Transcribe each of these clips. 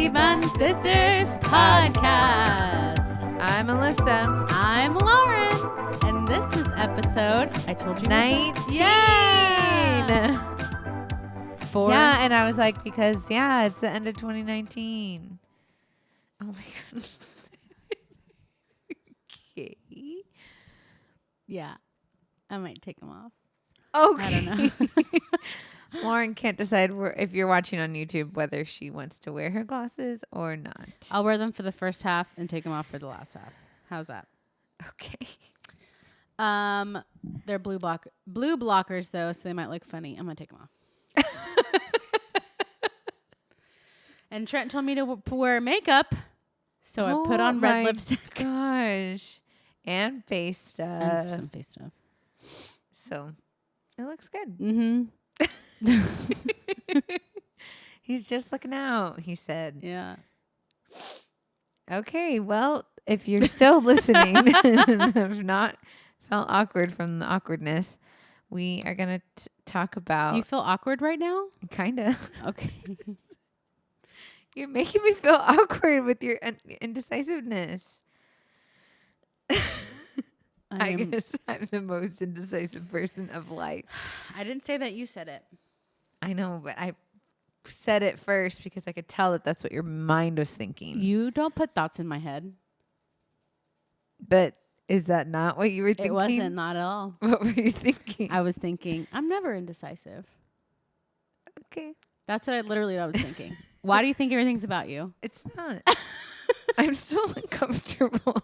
the Bun Sisters podcast. I'm Alyssa. I'm Lauren. And this is episode, I told you. 19. Yeah. Yeah, and I was like, because, it's the end of 2019. Oh, my God. Okay. Yeah. I might take them off. Okay. I don't know. Lauren can't decide if you're watching on YouTube whether she wants to wear her glasses or not. I'll wear them for the first half and take them off for the last half. How's that? Okay. They're blue blockers though, so they might look funny. I'm gonna take them off. And Trent told me to wear makeup, so I put on red lipstick. Gosh, and face stuff. And some face stuff. So it looks good. Mm-hmm. He's just looking out, he said. Yeah. Okay, well, if you're still listening and have not felt awkward from the awkwardness, we are going to talk about... You feel awkward right now? Kind of. Okay. You're making me feel awkward with your indecisiveness. I guess I'm the most indecisive person of life. I didn't say that, you said it. I know, but I said it first because I could tell that that's what your mind was thinking. You don't put thoughts in my head. But is that not what you were thinking? It wasn't, not at all. What were you thinking? I was thinking, I'm never indecisive. Okay. That's what I was thinking. Why do you think everything's about you? It's not. I'm still uncomfortable.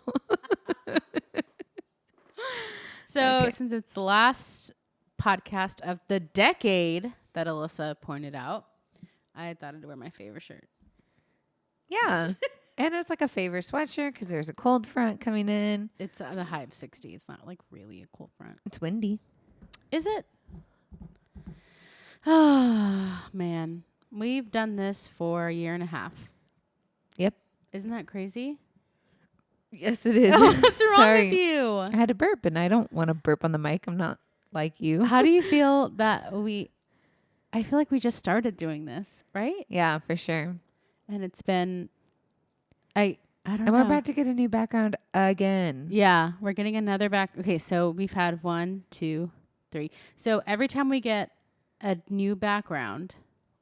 So since it's the last podcast of the decade that Alyssa pointed out, I thought I'd wear my favorite shirt. Yeah. And it's like a favorite sweatshirt because there's a cold front coming in. It's the high of 60. It's not like really a cold front. It's windy. Is it? Oh, man. We've done this for a year and a half. Yep. Isn't that crazy? Yes, it is. Oh, what's wrong Sorry. with you? I had to burp, and I don't want to burp on the mic. I'm not like you. How do you feel that I feel like we just started doing this, right? Yeah, for sure. And it's been, I don't know. And we're about to get a new background again. Yeah, we're getting another Okay, so we've had 1, 2, 3. So every time we get a new background,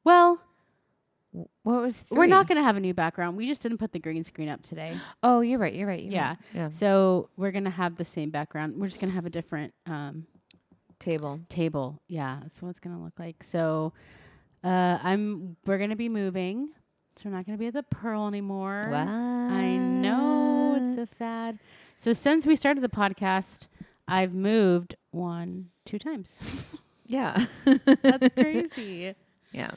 well, what was 3? We're not going to have a new background. We just didn't put the green screen up today. Oh, you're right. Yeah. Yeah. So we're going to have the same background. We're just going to have a different table. Yeah, that's what it's going to look like. So we're going to be moving. So we're not going to be at the Pearl anymore. What? I know. It's so sad. So since we started the podcast, I've moved 2 times. Yeah. That's crazy. Yeah.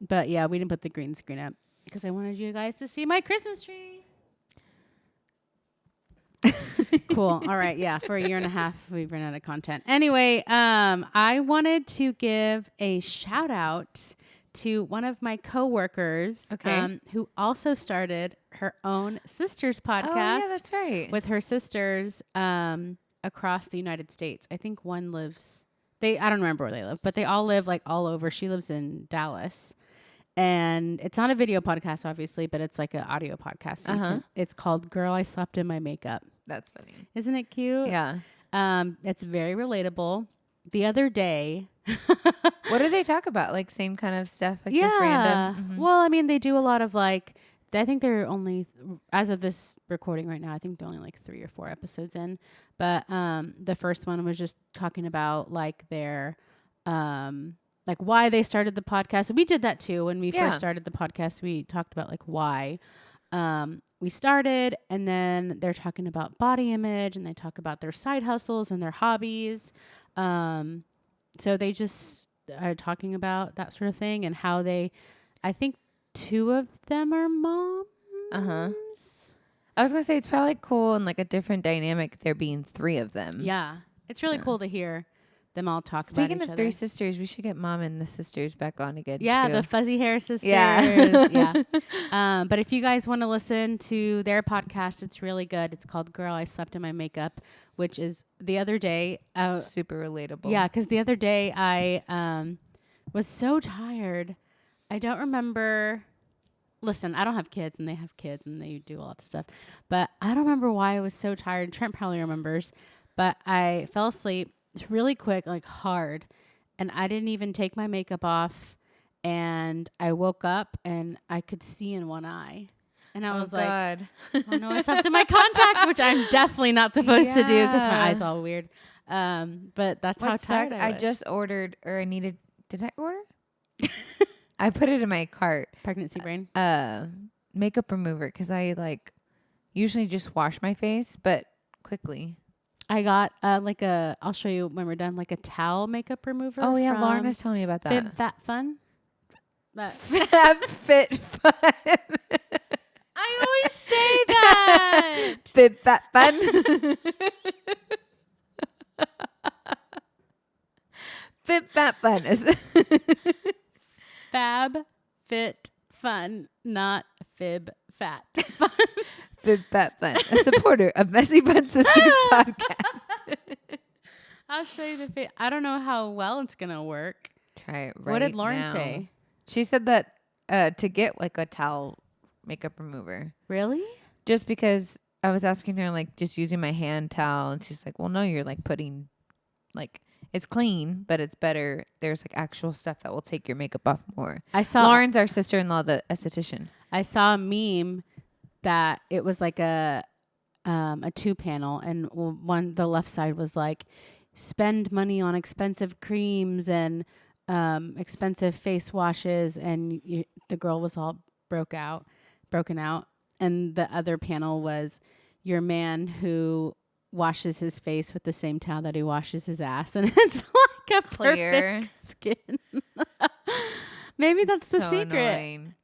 But yeah, we didn't put the green screen up because I wanted you guys to see my Christmas tree. Cool. All right. Yeah. For a year and a half, we've run out of content. Anyway, I wanted to give a shout out to one of my coworkers, who also started her own sisters podcast. Oh, yeah, that's right. With her sisters across the United States. I think one lives... I don't remember where they live, but they all live like all over. She lives in Dallas. And it's not a video podcast, obviously, but it's like an audio podcast. So it's called Girl, I Slept in My Makeup. That's funny. Isn't it cute? Yeah. It's very relatable. The other day... What do they talk about? Like same kind of stuff? Like just random? Mm-hmm. Well, I mean, they do a lot of like... I think they're only... As of this recording right now, I think they're only like 3 or 4 episodes in. But the first one was just talking about like their... like why they started the podcast. We did that too. When we first started the podcast, we talked about like why we started, and then they're talking about body image, and they talk about their side hustles and their hobbies. So they just are talking about that sort of thing and how I think 2 of them are moms. I was going to say it's probably cool and like a different dynamic there being 3 of them. Yeah. It's really cool to hear them all talk about each other. Speaking of 3 sisters, we should get Mom and the sisters back on again. Yeah, too. the fuzzy hair sisters. Yeah. But if you guys want to listen to their podcast, it's really good. It's called Girl, I Slept in My Makeup, which is the other day. Super relatable. Yeah, because the other day I was so tired. I don't remember listen, I don't have kids and they have kids and they do a lot of stuff, but I don't remember why I was so tired. Trent probably remembers, but I fell asleep really quick, like hard, and I didn't even take my makeup off, and I woke up and I could see in one eye. And I was like, oh no, I slept in my contact, which I'm definitely not supposed to do because my eye's all weird. But that's how tired I was. I just ordered, or I needed, did I order? I put it in my cart. Pregnancy brain. Makeup remover, because I like usually just wash my face, but quickly. I got I'll show you when we're done, like a towel makeup remover. Oh yeah, Lauren was telling me about that. Fib Fat Fun. Fit Fun. I always say that. Fib Fat Fun. Fib Fat Fun. Fab Fit Fun, not Fib Fat Fun. Fib Fat Fun, a supporter of Messy Bun Sisters podcast. I'll show you the fit. I don't know how well it's gonna work. Try it right now. What did Lauren say? She said that to get like a towel makeup remover. Really? Just because I was asking her, like, just using my hand towel, and she's like, well, no, you're like putting, like, it's clean, but it's better. There's like actual stuff that will take your makeup off more. I saw Lauren's our sister-in-law, the esthetician. I saw a meme that it was like a 2-panel, and the left side was like, spend money on expensive creams and expensive face washes, and the girl was all broken out, and the other panel was your man who washes his face with the same towel that he washes his ass, and it's like a Clear perfect skin. Maybe that's so the secret. Annoying.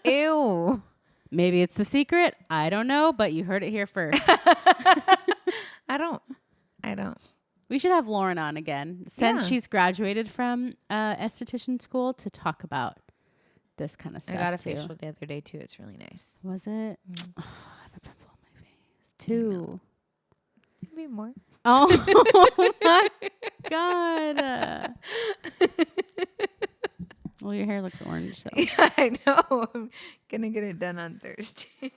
Ew. Maybe it's the secret. I don't know, but you heard it here first. I don't. We should have Lauren on again since she's graduated from esthetician school to talk about this kind of stuff. I got a facial the other day too. It's really nice. Was it? Mm. Oh, I have a pimple on my face. 2. Maybe more. Oh my God. Well, your hair looks orange, so. Yeah, I know. I'm gonna get it done on Thursday.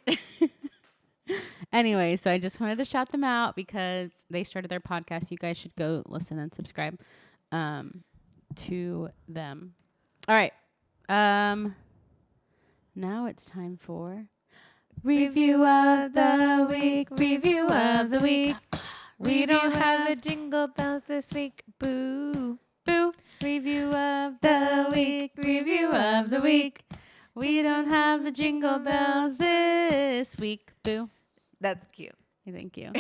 Anyway, so I just wanted to shout them out because they started their podcast. You guys should go listen and subscribe to them. All right. Now it's time for Review of the Week. Review of the Week. We don't have the jingle bells this week. Boo. Boo. Review of the Week. Review of the Week. We don't have the jingle bells this week. Boo. That's cute. Thank you.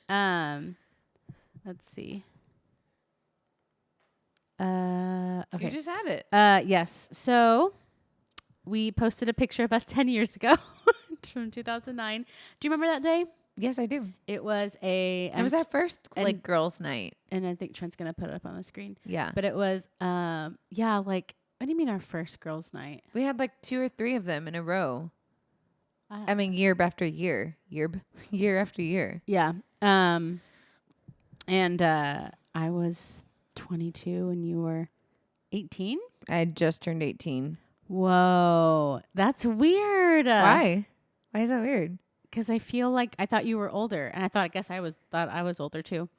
Let's see. Okay. You just had it. Yes. So we posted a picture of us 10 years ago from 2009. Do you remember that day? Yes, I do. It was it was our first like girls' night, and I think Trent's gonna put it up on the screen. Yeah, but it was like, what do you mean our first girls' night? We had like 2 or 3 of them in a row. I mean, year after year, year after year. Yeah. And I was 22 and you were 18. I had just turned 18. Whoa, that's weird. Why? Why is that weird? Because I feel like I thought you were older, and I guess I was older too.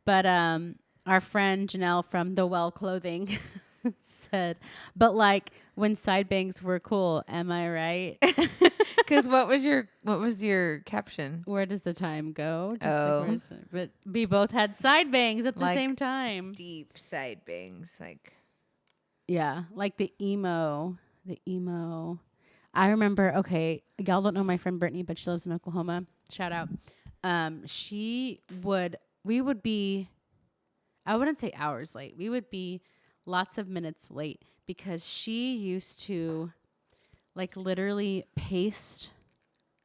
But our friend Janelle from The Well Clothing said, but like when side bangs were cool, am I right? Because what was your caption? Where does the time go? Just but we both had side bangs at the same time. Deep side bangs, like. Yeah, like the emo. I remember, okay, y'all don't know my friend Brittany, but she lives in Oklahoma. Shout out. We would be, I wouldn't say hours late. We would be lots of minutes late because she used to like literally paste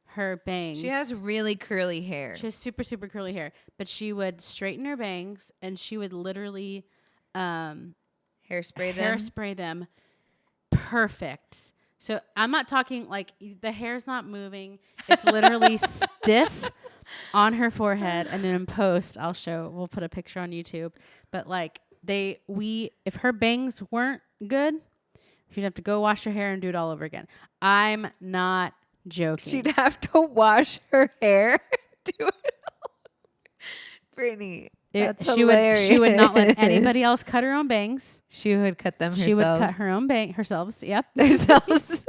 her bangs. She has really curly hair. She has super, super curly hair, but she would straighten her bangs and she would literally hairspray them perfect. So I'm not talking like the hair's not moving. It's literally stiff on her forehead. And then in post, we'll put a picture on YouTube. But like if her bangs weren't good, She'd have to go wash her hair and do it all over again. I'm not joking. She'd have to wash her hair. Do it all. Brittany, that's hilarious. She would not let anybody else cut her own bangs. She would cut them herself. She would cut her own bang herself. Yep. Herself.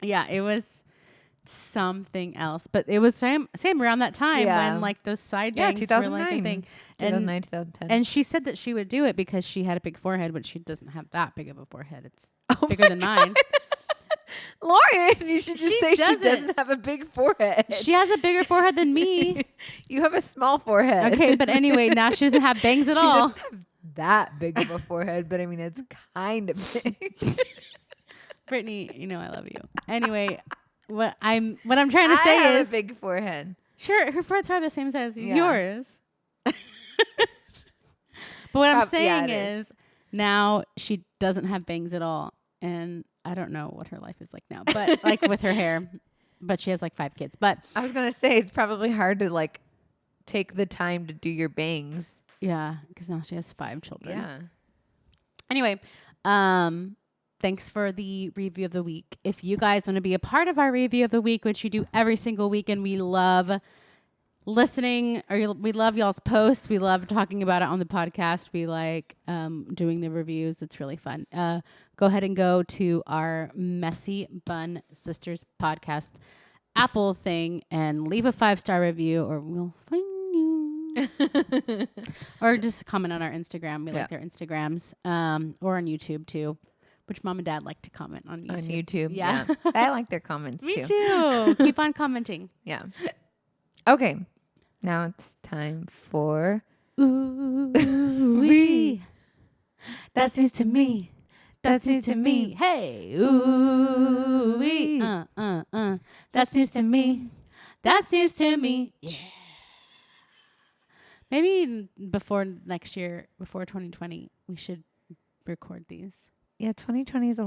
Yeah, it was something else, but it was same around that time when like those side bangs 2009. were like a thing. 2009, 2010. And she said that she would do it because she had a big forehead, but she doesn't have that big of a forehead. It's bigger than mine. Lauren, you should just say doesn't. she doesn't have a big forehead. She has a bigger forehead than me. You have a small forehead. Okay, but anyway, now she doesn't have bangs at all. She doesn't have that big of a forehead, but I mean, it's kind of big. Brittany, you know I love you. Anyway, what I'm trying to say I have is a big forehead. Sure, her forehead's probably the same size as Yeah. yours. But what I'm saying is now she doesn't have bangs at all, and I don't know what her life is like now, but like with her hair. But she has like 5 kids. But I was gonna say it's probably hard to like take the time to do your bangs. yeah, because now she has 5 children. Yeah. Anyway, thanks for the review of the week. If you guys want to be a part of our review of the week, which we do every single week, and we love listening, or we love y'all's posts. We love talking about it on the podcast. We like doing the reviews. It's really fun. Go ahead and go to our Messy Bun Sisters podcast Apple thing and leave a 5-star review, or we'll find you. Or just comment on our Instagram. We like their Instagrams, or on YouTube too, which Mom and Dad like to comment on YouTube. On YouTube, Yeah. I like their comments Me too. Keep on commenting. Yeah. Okay. Now it's time for Ooh-wee. That's news to me. That's news to me. Hey. Ooh-wee. That's news to me. That's news to me. Yeah. Maybe before next year, before 2020, we should record these. Yeah, 2020 is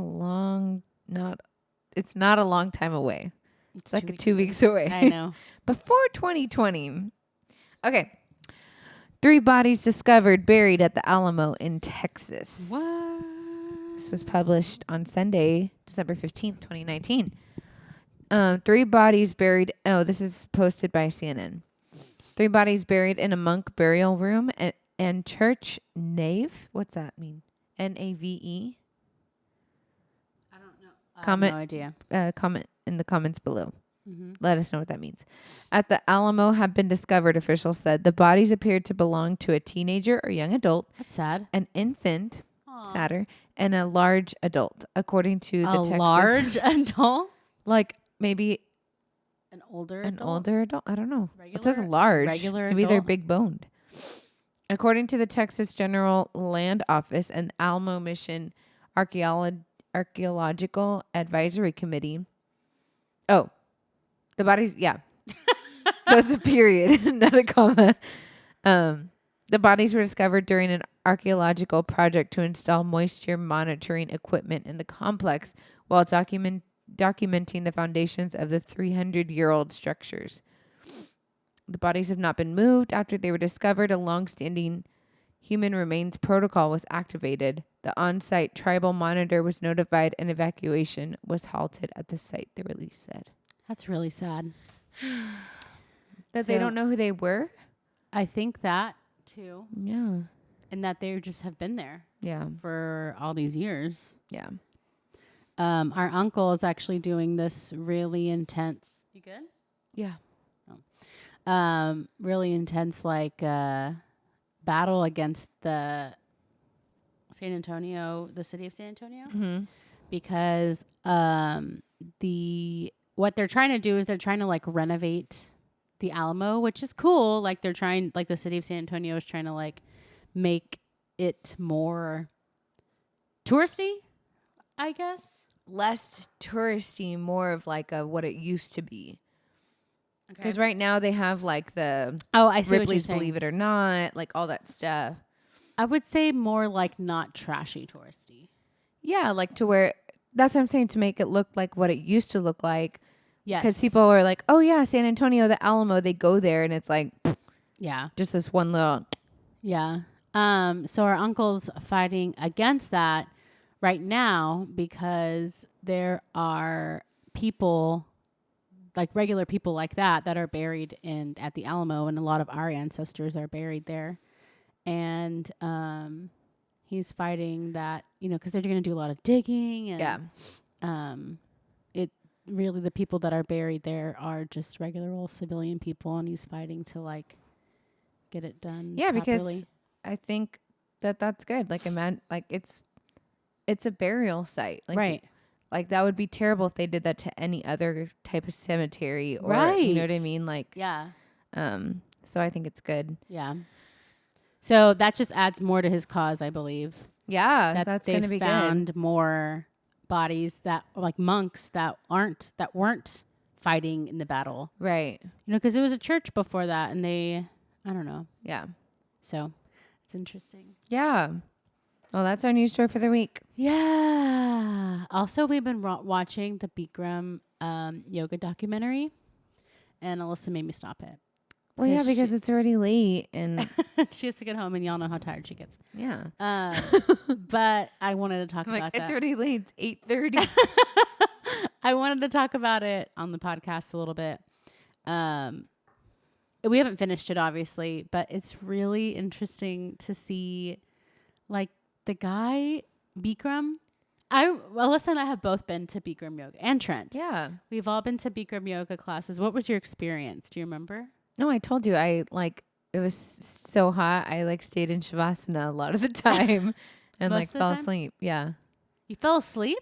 it's not a long time away. It's like 2 weeks away. I know. Before 2020. Okay. 3 bodies discovered buried at the Alamo in Texas. What? This was published on Sunday, December 15th, 2019. 3 bodies buried. Oh, this is posted by CNN. 3 bodies buried in a monk burial room and church nave. What's that mean? Nave? I don't know. Comment, I have no idea. Comment in the comments below. Mm-hmm. Let us know what that means. At the Alamo have been discovered, officials said. The bodies appeared to belong to a teenager or young adult, That's sad. an infant, Aww. sadder, and a large adult, according to the Texas. large adult? Like maybe An older an adult? older adult. I don't know. It says Regular- large. regular Maybe they're adult? big boned. According to the Texas General Land Office and Alamo Mission Archaeological Advisory Committee. Oh, the bodies. Yeah, that's a period, not a comma. The bodies were discovered during an archaeological project to install moisture monitoring equipment in the complex while documenting the foundations of the 300-year-old structures. The bodies have not been moved. After they were discovered, a long-standing human remains protocol was activated. The on-site tribal monitor was notified and evacuation was halted at the site, the release said. That's really sad. That they So- don't know who they were? I think that too. Yeah. And that they just have been there Yeah. for all these years. Yeah. Our uncle is actually doing this really intense. You good? Yeah. Really intense, like, battle against the city of San Antonio. Mm-hmm. Because what they're trying to do is they're trying to like renovate the Alamo, which is cool. Like they're trying, like the city of San Antonio is trying to like make it more touristy, I guess. Less touristy, more of like what it used to be. Okay. Because right now they have like the I see Ripley's what you're Believe It or Not, like all that stuff. I would say more like not trashy touristy. Yeah, like to where that's what I'm saying, to make it look like what it used to look like. Yes. Because people are like, oh yeah, San Antonio, the Alamo, they go there and it's like Yeah. just this one little. Yeah. So our uncle's fighting against that right now because there are people, like regular people like that are buried at the Alamo, and a lot of our ancestors are buried there. And he's fighting that, because they're going to do a lot of digging, and it really, the people that are buried there are just regular old civilian people, and he's fighting to like get it done. Yeah, properly. because I think that's good. Like it's a burial site, like, right? Like that would be terrible if they did that to any other type of cemetery, or Right. you know what I mean? Like, Yeah. So I think it's good. Yeah. So that just adds more to his cause, I believe. Yeah, That that's going to be found good. more bodies that, like monks that weren't fighting in the battle. Right. Because it was a church before that, and I don't know. Yeah. So it's interesting. Yeah. Well, that's our news story for the week. Yeah. Also, we've been watching the Bikram yoga documentary, and Alyssa made me stop it. Well, yeah, because it's already late, and she has to get home, and y'all know how tired she gets. Yeah. But I wanted to talk about that. It's already late. It's 8:30. I wanted to talk about it on the podcast a little bit. We haven't finished it, obviously, but it's really interesting to see, like, the guy, Bikram. Alyssa and I have both been to Bikram yoga, and Trent. Yeah. We've all been to Bikram yoga classes. What was your experience? Do you remember? No, I told you. It was so hot. I stayed in Shavasana a lot of the time and fell asleep. Yeah. You fell asleep?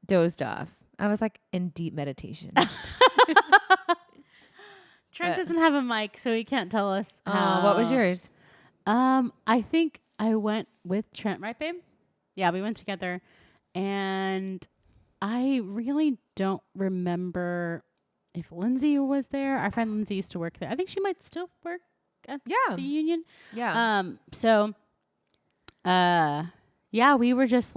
Dozed off. I was in deep meditation. Trent doesn't have a mic, so he can't tell us. What was yours? I think I went with Trent, right, babe? Yeah, we went together, and I really don't remember if Lindsay was there. Our friend Lindsay used to work there. I think she might still work at the union. Yeah. Yeah, we were just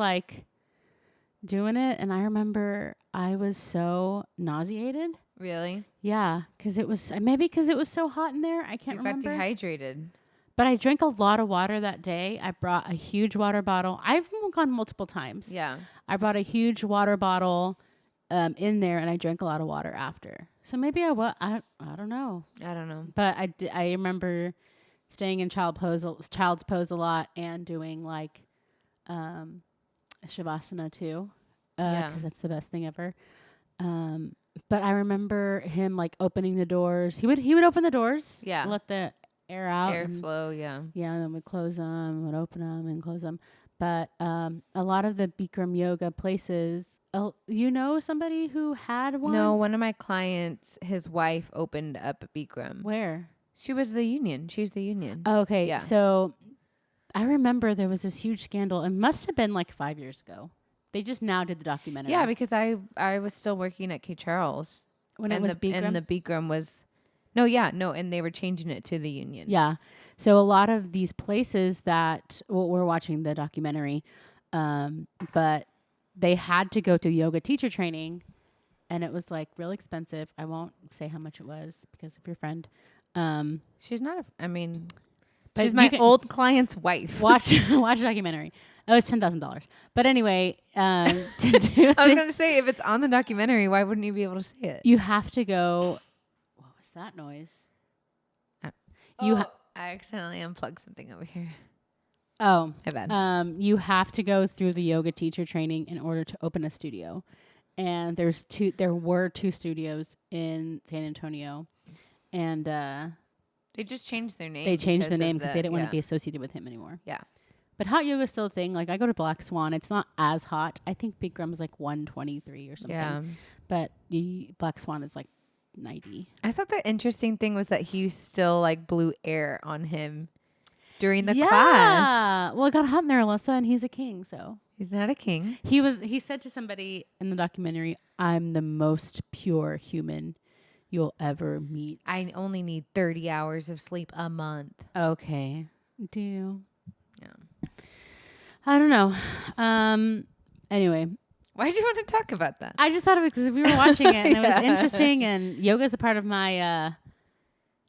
doing it, and I remember I was so nauseated. Really? Yeah, because it was so hot in there. I can't remember. You got dehydrated. But I drank a lot of water that day. I brought a huge water bottle. I've gone multiple times. Yeah. I brought a huge water bottle in there, and I drank a lot of water after. So maybe I don't know. I don't know. But I remember staying in child's pose a lot, and doing Shavasana too. Because that's the best thing ever. But I remember him opening the doors. He would open the doors. Yeah. Let the air out. Airflow, yeah. Yeah, and then would close them, would open them and close them. But a lot of the Bikram yoga places, somebody who had one? No, one of my clients, his wife opened up a Bikram. Where? She was the union. She's the union. Oh, okay. Yeah. So I remember there was this huge scandal. It must have been 5 years ago. They just now did the documentary. Yeah, because I was still working at K. Charles. When it was Bikram? And the Bikram was... No, and they were changing it to the union. Yeah. So a lot of these places that... Well, we're watching the documentary, but they had to go through yoga teacher training, and it was really expensive. I won't say how much it was because of your friend. She's not she's my old client's wife. Watch a documentary. It was $10,000. But anyway, to do I was going to say, if it's on the documentary, why wouldn't you be able to say it? You have to go. What was that noise? I accidentally unplugged something over here. Oh, my bad. You have to go through the yoga teacher training in order to open a studio. And there were two studios in San Antonio, and they just changed their name. They changed the name because they didn't want to be associated with him anymore. Yeah. But hot yoga is still a thing. I go to Black Swan. It's not as hot. I think Bikram is 123 or something. Yeah. But Black Swan is 90. I thought the interesting thing was that he still blew air on him during the class. Well, it got hot in there, Alyssa, and he's a king, so. He's not a king. He said to somebody in the documentary, "I'm the most pure human you'll ever meet. I only need 30 hours of sleep a month." Okay. Do you? Yeah. I don't know. Anyway. Why do you want to talk about that? I just thought of it because we were watching it and it was interesting, and yoga is a part of my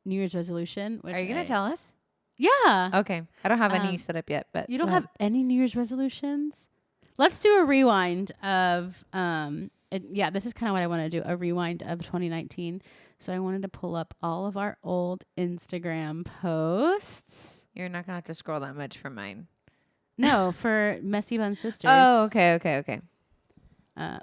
New Year's resolution. Are you going to tell us? Yeah. Okay. I don't have any Um, set up yet, but You don't go have ahead. any New Year's resolutions? Let's do a rewind of this is kind of what I want to do, a rewind of 2019. So I wanted to pull up all of our old Instagram posts. You're not gonna have to scroll that much for mine. No, for Messy Bun Sisters. Oh, okay. Um,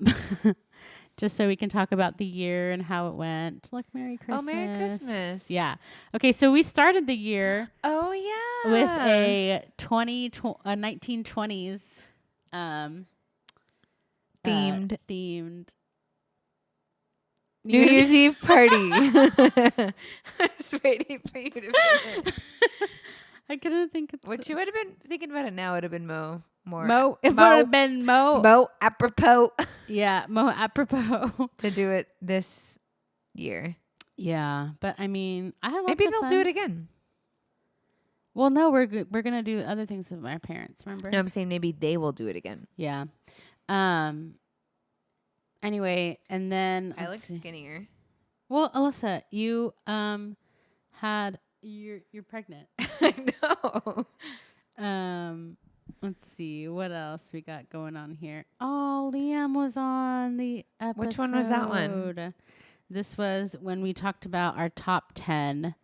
just so we can talk about the year and how it went. Like Merry Christmas. Oh, Merry Christmas. Yeah. Okay, so we started the year Oh yeah. with a 1920s themed New Year's Eve party. I was waiting for you to finish. I couldn't think of What you would have been thinking about it now would have been more It would have been Mo apropos Yeah, Mo apropos to do it this year. Yeah, but I mean, I had lots Maybe of they'll fun. do it again. Well, no, we're gonna do other things with my parents. Remember? No, I'm saying maybe they will do it again. Yeah. Anyway, and then I look let's see. skinnier. Well, Alyssa, you had you're pregnant. I know. Let's see what else we got going on here. Oh, Liam was on the episode. Which one was that one? This was when we talked about our top 10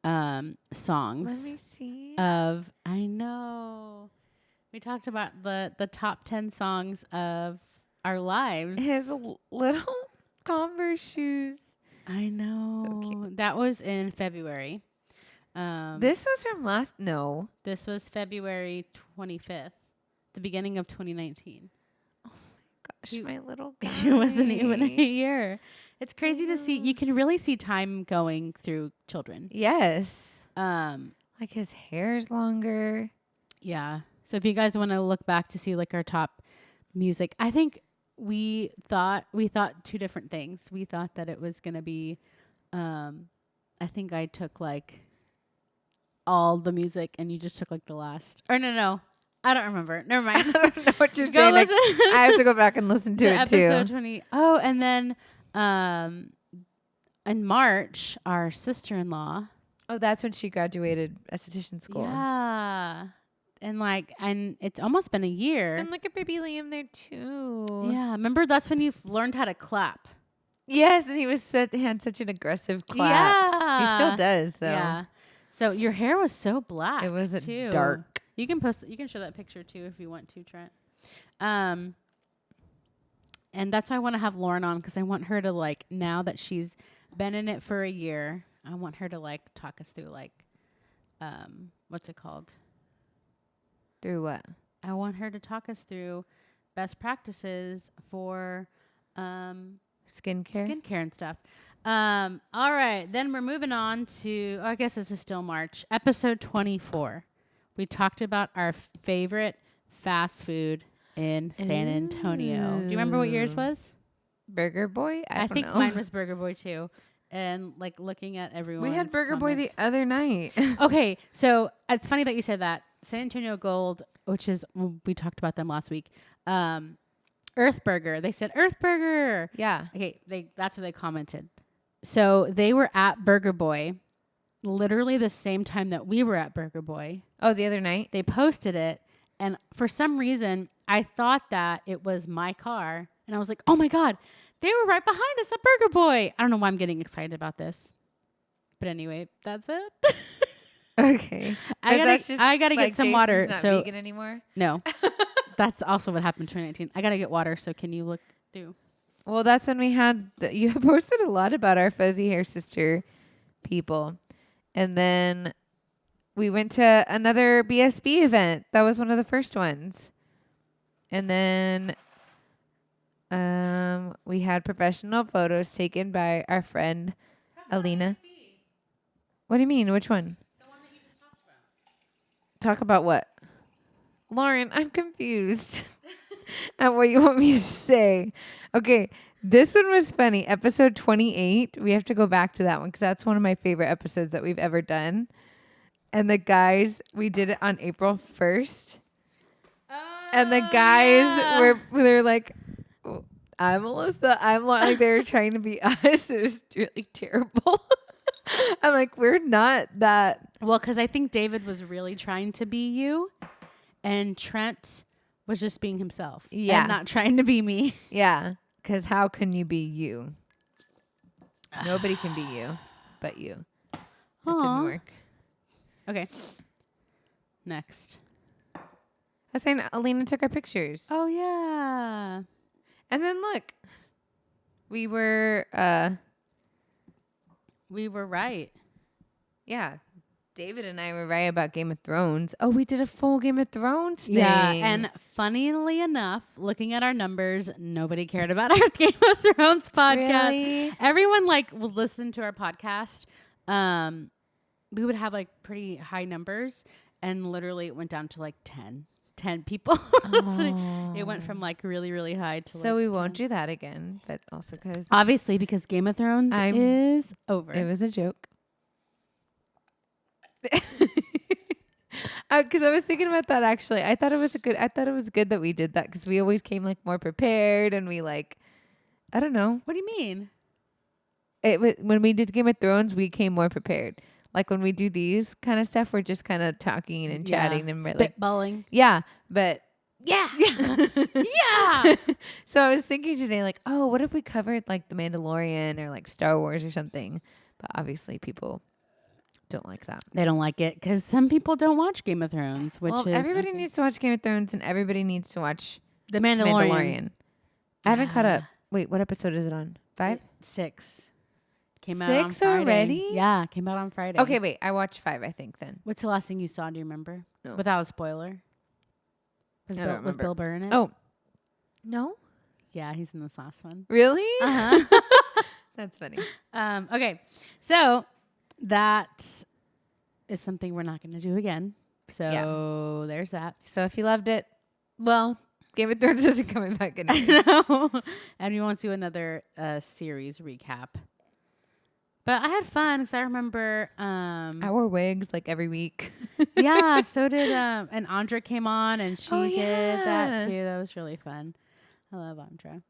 songs. Let me see. I know. We talked about the top 10 songs of our lives. His little Converse shoes. I know. So cute. That was in February. This was from No. This was February 25th, the beginning of 2019. Gosh, my little guy. It wasn't even a year. It's crazy to see. You can really see time going through children. Yes. Um, Like his hair's longer. yeah. So if you guys want to look back to see like our top music, I think we thought two different things. We thought that it was going to be, I think I took like all the music and you just took like the last, or no. I don't remember. Never mind. I don't know what you're Go saying. listen. I have to go back and listen to it episode too. 20. Oh, and then in March, our sister-in-law. Oh, that's when she graduated esthetician school. Yeah. And it's almost been a year. And look at baby Liam there too. Yeah. Remember, that's when you learned how to clap. Yes, and he had such an aggressive clap. Yeah. He still does though. Yeah. So your hair was so black. It was too. dark. You can show that picture too if you want to, Trent. And that's why I want to have Lauren on, because I want her to, like, now that she's been in it for a year, I want her to, like, talk us through, like, what's it called? Through what? I want her to talk us through best practices for Skincare and stuff. All right, then we're moving on to, I guess this is still March, episode 24. We talked about our favorite fast food in San Antonio. Do you remember what yours was? Burger Boy? I think know. mine was Burger Boy too. And like looking at everyone. We had Burger Boy the other night. Okay, so it's funny that you said that. San Antonio Gold, which is, we talked about them last week. Earth Burger. They said Earth Burger. Yeah. Okay, that's what they commented. So they were at Burger Boy literally the same time that we were at Burger Boy. Oh, the other night? They posted it, and for some reason, I thought that it was my car, and I was like, oh my God, they were right behind us at Burger Boy. I don't know why I'm getting excited about this. But anyway, that's it. Okay. I gotta like get some Jason's water. Not So vegan anymore? no, that's also what happened in 2019. I gotta get water. So can you look through? Well, that's when we had you posted a lot about our fuzzy hair sister people. And then we went to another BSB event. That was one of the first ones. And then we had professional photos taken by our friend Alina. What do you mean? Which one? The one that you just talked about. Talk about what? Lauren, I'm confused at what you want me to say. Okay, this one was funny. Episode 28. We have to go back to that one because that's one of my favorite episodes that we've ever done. And the guys, we did it on April 1st. And the guys they're like, I'm Melissa. I'm like they were trying to be us. It was really terrible. I'm like, we're not that. Well, because I think David was really trying to be you, and Trent was just being himself. Yeah. And not trying to be me. Yeah. Because how can you be you? Nobody can be you but you. It didn't Aw. work. Okay. Next. I was saying Alina took our pictures. Oh, yeah. And then look. We were right. yeah. David and I were right about Game of Thrones. Oh, we did a full Game of Thrones thing. Yeah, and funnily enough, looking at our numbers, nobody cared about our Game of Thrones podcast. Really? Everyone would listen to our podcast. We would have pretty high numbers, and literally it went down to 10 people listening. It went from really, really high to so we 10. won't do that again, but also because Obviously, because Game of Thrones is over. it was a joke. Because I was thinking about that actually. I thought it was good that we did that because we always came more prepared and we I don't know. What do you mean? It was when we did Game of Thrones, we came more prepared. Like when we do these kind of stuff, we're just kind of talking and chatting and we're spitballing. Yeah, but yeah. Yeah. So I was thinking today, oh, what if we covered The Mandalorian or Star Wars or something? But obviously people don't like that. They don't like it because some people don't watch Game of Thrones, which is everybody needs to watch Game of Thrones and everybody needs to watch The Mandalorian. I haven't caught up. Wait, what episode is it on? 5? 6. Came out on 6 Friday. already? Yeah, came out on Friday. Okay, wait. I watched 5, I think, then. What's the last thing you saw? Do you remember? No. Without a spoiler. Was I don't was remember. Bill Burr in it? Oh. No? Yeah, he's in this last one. Really? Uh-huh. That's funny. Okay, so that is something we're not going to do again. So there's that. So if you loved it, well, Game of Thrones isn't coming back I anyways. know. And we won't do another series recap. But I had fun because I remember. I wore wigs every week. Yeah, so did and Andra came on and she Oh, did yeah. that too. That was really fun. I love Andra.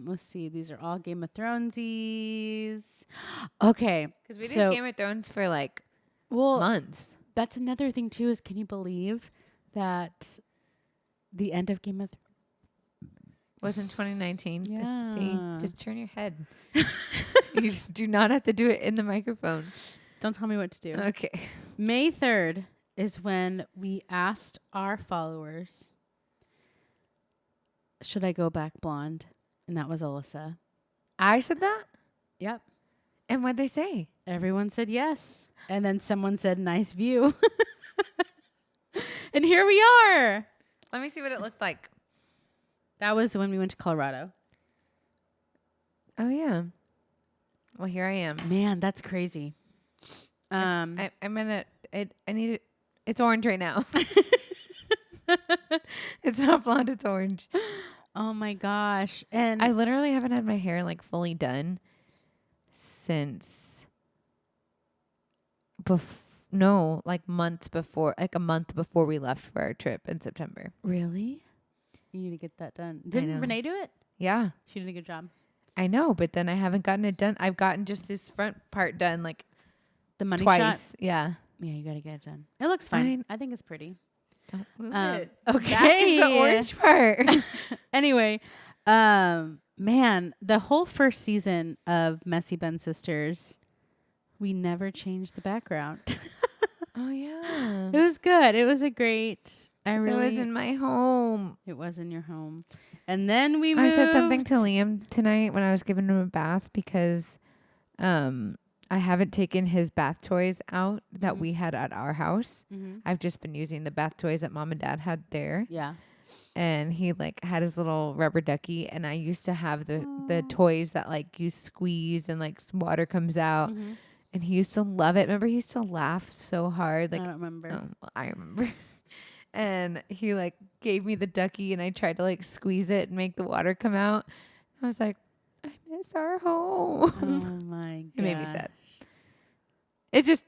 Let's see. These are all Game of Thronesies. Okay, Because we did so Game of Thrones for well, months. that's another thing too. Is can you believe that the end of Game of Was in 2019. Yeah. See, just turn your head. You do not have to do it in the microphone. Don't tell me what to do. Okay. May 3rd is when we asked our followers, should I go back blonde? And that was Alyssa. I said that? Yep. And what'd they say? Everyone said yes. And then someone said, nice view. And here we are. Let me see what it looked like. That was when we went to Colorado. Oh, yeah. Well, here I am. Man, that's crazy. I'm gonna. I need it. It's orange right now. It's not blonde. It's orange. Oh my gosh! And I literally haven't had my hair fully done since. Months before, a month before we left for our trip in September. really, you need to get that done. Didn't know. Renee do it? Yeah, She did a good job. I know, but then I haven't gotten it done. I've gotten just this front part done The money twice. shot. Yeah. Yeah, you gotta get it done. It looks fine. I think it's pretty. Don't move it. Okay. That is the orange part. Anyway, man, the whole first season of Messy Bun Sisters, we never changed the background. Oh yeah. It was good. It was a great. It was in my home. It was in your home, and then we I moved. said something to Liam tonight when I was giving him a bath because I haven't taken his bath toys out that we had at our house. Mm-hmm. I've just been using the bath toys that mom and dad had there. Yeah. And he had his little rubber ducky, and I used to have the toys that you squeeze and some water comes out. Mm-hmm. And he used to love it. Remember, he used to laugh so hard. I don't remember. Oh, well, I remember. And he gave me the ducky, and I tried to squeeze it and make the water come out. I was like, I miss our home. Oh my god. It made me sad. It just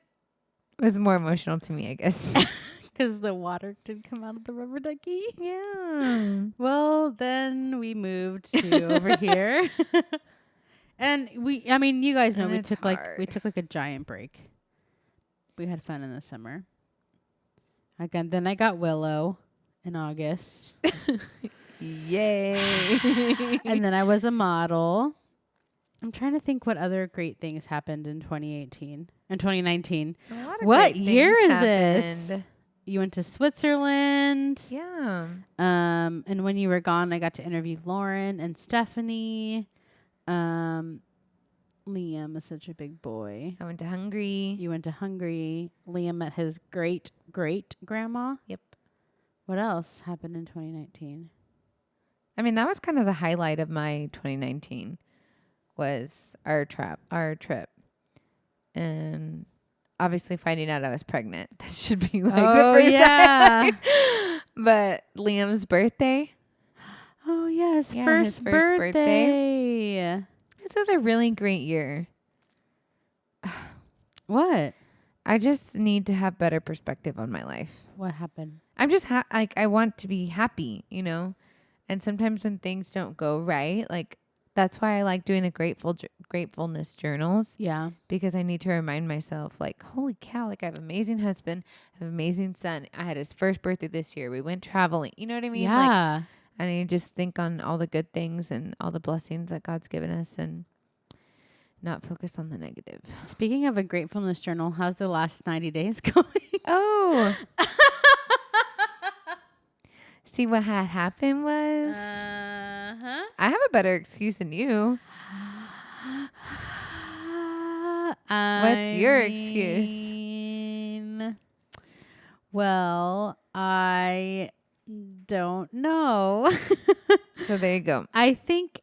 was more emotional to me, I guess. Because the water did come out of the rubber ducky. Yeah. Well, then we moved to over here. And I mean, you guys know And we it's took hard. like a giant break. We had fun in the summer. Again, then I got Willow in August. Yay. And then I was a model. I'm trying to think what other great things happened in 2018 and 2019. A lot of What great year things is this? happened. You went to Switzerland. Yeah. And when you were gone, I got to interview Lauren and Stephanie. Liam is such a big boy. I went to Hungary. You went to Hungary. Liam met his great grandma. Yep. What else happened in 2019? I mean, that was kind of the highlight of my 2019 was our trip. And obviously finding out I was pregnant. That should be like the first time. But Liam's birthday. Oh, yeah, his Yeah, first his first birthday. This was a really great year. What? I just need to have better perspective on my life. What happened? I'm just I want to be happy, you know? And sometimes when things don't go right, like that's why I like doing the gratefulness journals. Yeah. Because I need to remind myself, like, holy cow, like I have an amazing husband, I have an amazing son. I had his first birthday this year. We went traveling. You know what I mean? Yeah. Like, I need to just think on all the good things and all the blessings that God's given us and not focus on the negative. Speaking of a gratefulness journal, how's the last 90 days going? Oh. See, what had happened was Uh-huh. I have a better excuse than you. What's your excuse? Well, I don't know. So there you go. I think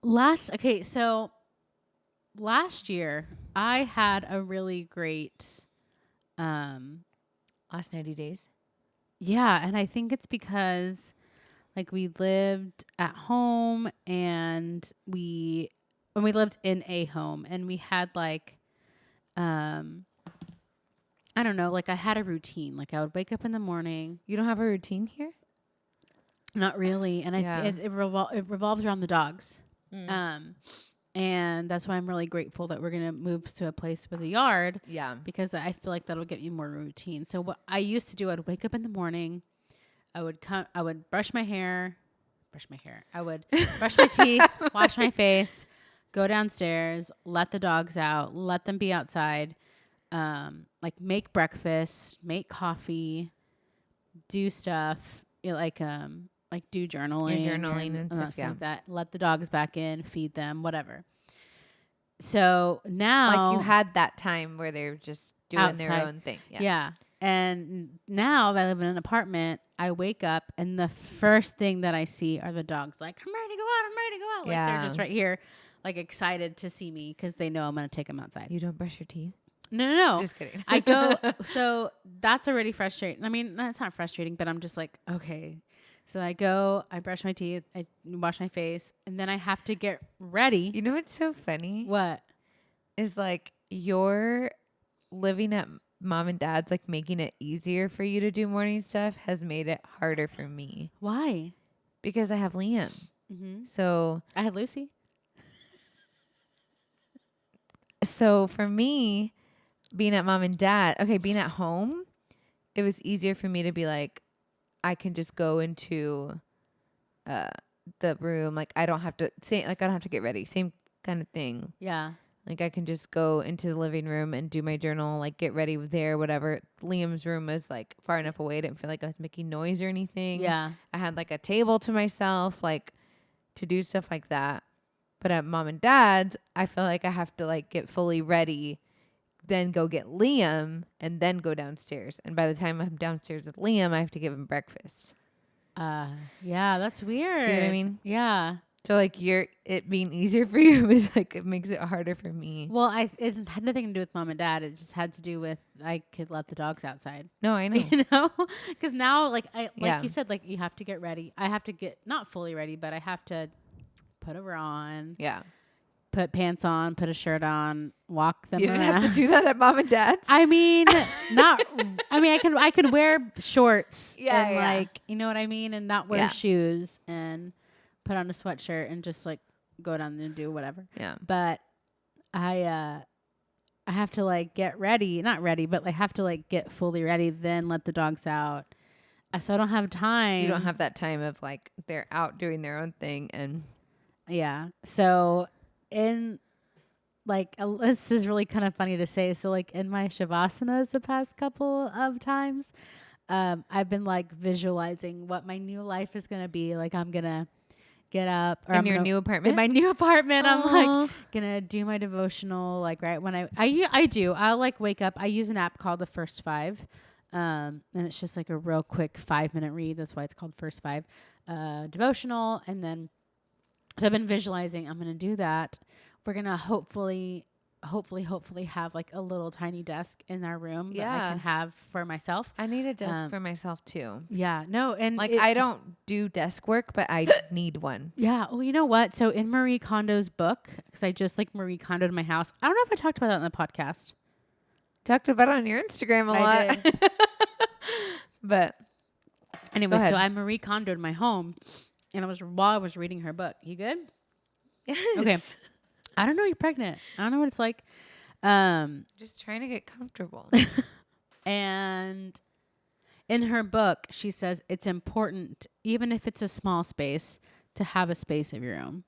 last year I had a really great Last 90 days. yeah, and I think it's because like we lived at home and we lived in a home and we had like I don't know, like I had a routine. Like I would wake up in the morning. You don't have a routine here? Not really, and Yeah. it revolves around the dogs. And that's why I'm really grateful that we're gonna move to a place with a yard. Yeah. Because I feel like that'll get you more routine. So what I used to do, I'd wake up in the morning, I would brush my hair. I would brush my teeth, wash my face, go downstairs, let the dogs out, let them be outside, like make breakfast, make coffee, do stuff, like do journaling, and stuff, yeah. like that. Let the dogs back in, feed them, whatever. So now, Like you had that time where they're just doing their outside. own thing. Yeah. Yeah. And now that I live in an apartment, I wake up and the first thing that I see are the dogs. Like, I'm ready to go out. I'm ready to go out. Like Yeah. they're just right here, like excited to see me because they know I'm going to take them outside. You don't brush your teeth? No. Just kidding. I go. So that's already frustrating. I mean, that's not frustrating, but I'm just like, okay. So I go, I brush my teeth, I wash my face, and then I have to get ready. You know what's so funny? What? Is like you're living at mom and dad's, like making it easier for you to do morning stuff has made it harder for me. Why? Because I have Liam. Mm-hmm. So I had Lucy. So for me, being at mom and dad, being at home, it was easier for me to be like, I can just go into the room. Like I don't have to get ready. Same kind of thing. Yeah. Like I can just go into the living room and do my journal, like get ready there, whatever. Liam's room was like far enough away. I didn't feel like I was making noise or anything. Yeah. I had like a table to myself, like to do stuff like that. But at mom and dad's, I feel like I have to like get fully ready, then go get Liam and then go downstairs. And by the time I'm downstairs with Liam, I have to give him breakfast. Yeah, that's weird. See what I mean? Yeah. So like it being easier for you is like, it makes it harder for me. Well, it had nothing to do with mom and dad. It just had to do with I could let the dogs outside. No, I know. You know? Because now, like Yeah. you said, like you have to get ready. I have to get not fully ready, but I have to put a bra on. Yeah. Put pants on, put a shirt on, walk them You didn't around. have to do that at mom and dad's? I mean, I could wear shorts and Yeah. like, you know what I mean? And not wear Yeah. shoes and put on a sweatshirt and just like go down and do whatever. Yeah. But I have to like get ready, not ready, but like have to like get fully ready, then let the dogs out. So I don't have time. You don't have that time of like they're out doing their own thing and yeah. So in like this is really kind of funny to say. So like in my shavasanas the past couple of times, I've been like visualizing what my new life is gonna be. Like I'm gonna get up or in your new apartment. In my new apartment, Aww. I'm like gonna do my devotional. Like right when I do, I'll like wake up. I use an app called the First Five, and it's just like a real quick 5-minute read. That's why it's called First Five devotional. And then so I've been visualizing. I'm gonna do that. We're gonna hopefully have like a little tiny desk in our room that I can have for myself. I need a desk for myself too. Yeah, no, and like I don't do desk work, but I need one. Yeah. Well, you know what? So in Marie Kondo's book, because I just like Marie Kondoed my house. I don't know if I talked about that in the podcast. Talked about it on your Instagram a lot. Did. But anyway, so I Marie Kondoed my home, and while I was reading her book. You good? Yes. Okay. I don't know. You're pregnant. I don't know what it's like. Just trying to get comfortable. And in her book, she says it's important, even if it's a small space, to have a space of your own.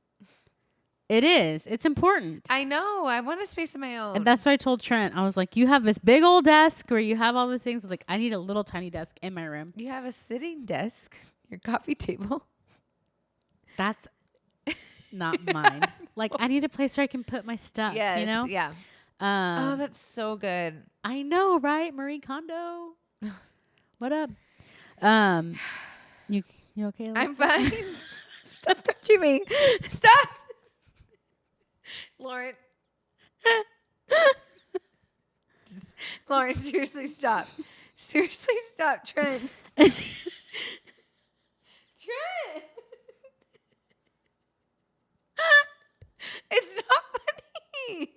It is. It's important. I know. I want a space of my own. And that's what I told Trent. I was like, you have this big old desk where you have all the things. I was like, I need a little tiny desk in my room. You have a sitting desk, your coffee table. That's not mine. Like, I need a place where I can put my stuff. Yes. You know? Yeah. Oh, that's so good. I know, right? Marie Kondo. What up? You okay? Lisa? I'm fine. Stop touching me. Stop. Lauren. Lauren, seriously stop. Seriously stop, Trent. Trent. It's not funny.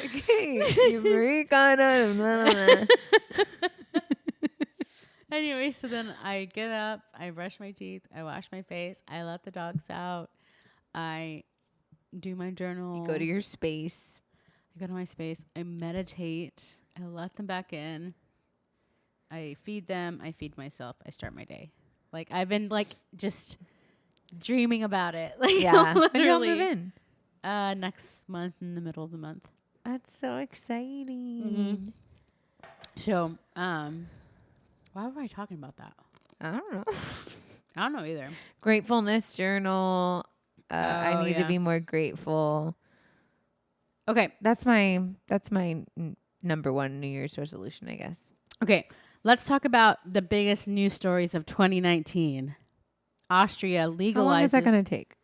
Okay. You freak on it. Anyway, so then I get up, I brush my teeth, I wash my face, I let the dogs out, I do my journal. You go to your space. I go to my space, I meditate, I let them back in, I feed them, I feed myself, I start my day. Like I've been like just dreaming about it. Like Yeah. literally. When do y'all move in? Next month, in the middle of the month. That's so exciting. So, why were I talking about that? I don't know. I don't know either. Gratefulness journal. I need to be more grateful. Okay. That's my number one New Year's resolution, I guess. Okay. Let's talk about the biggest news stories of 2019. Austria legalizes. How long is that going to take?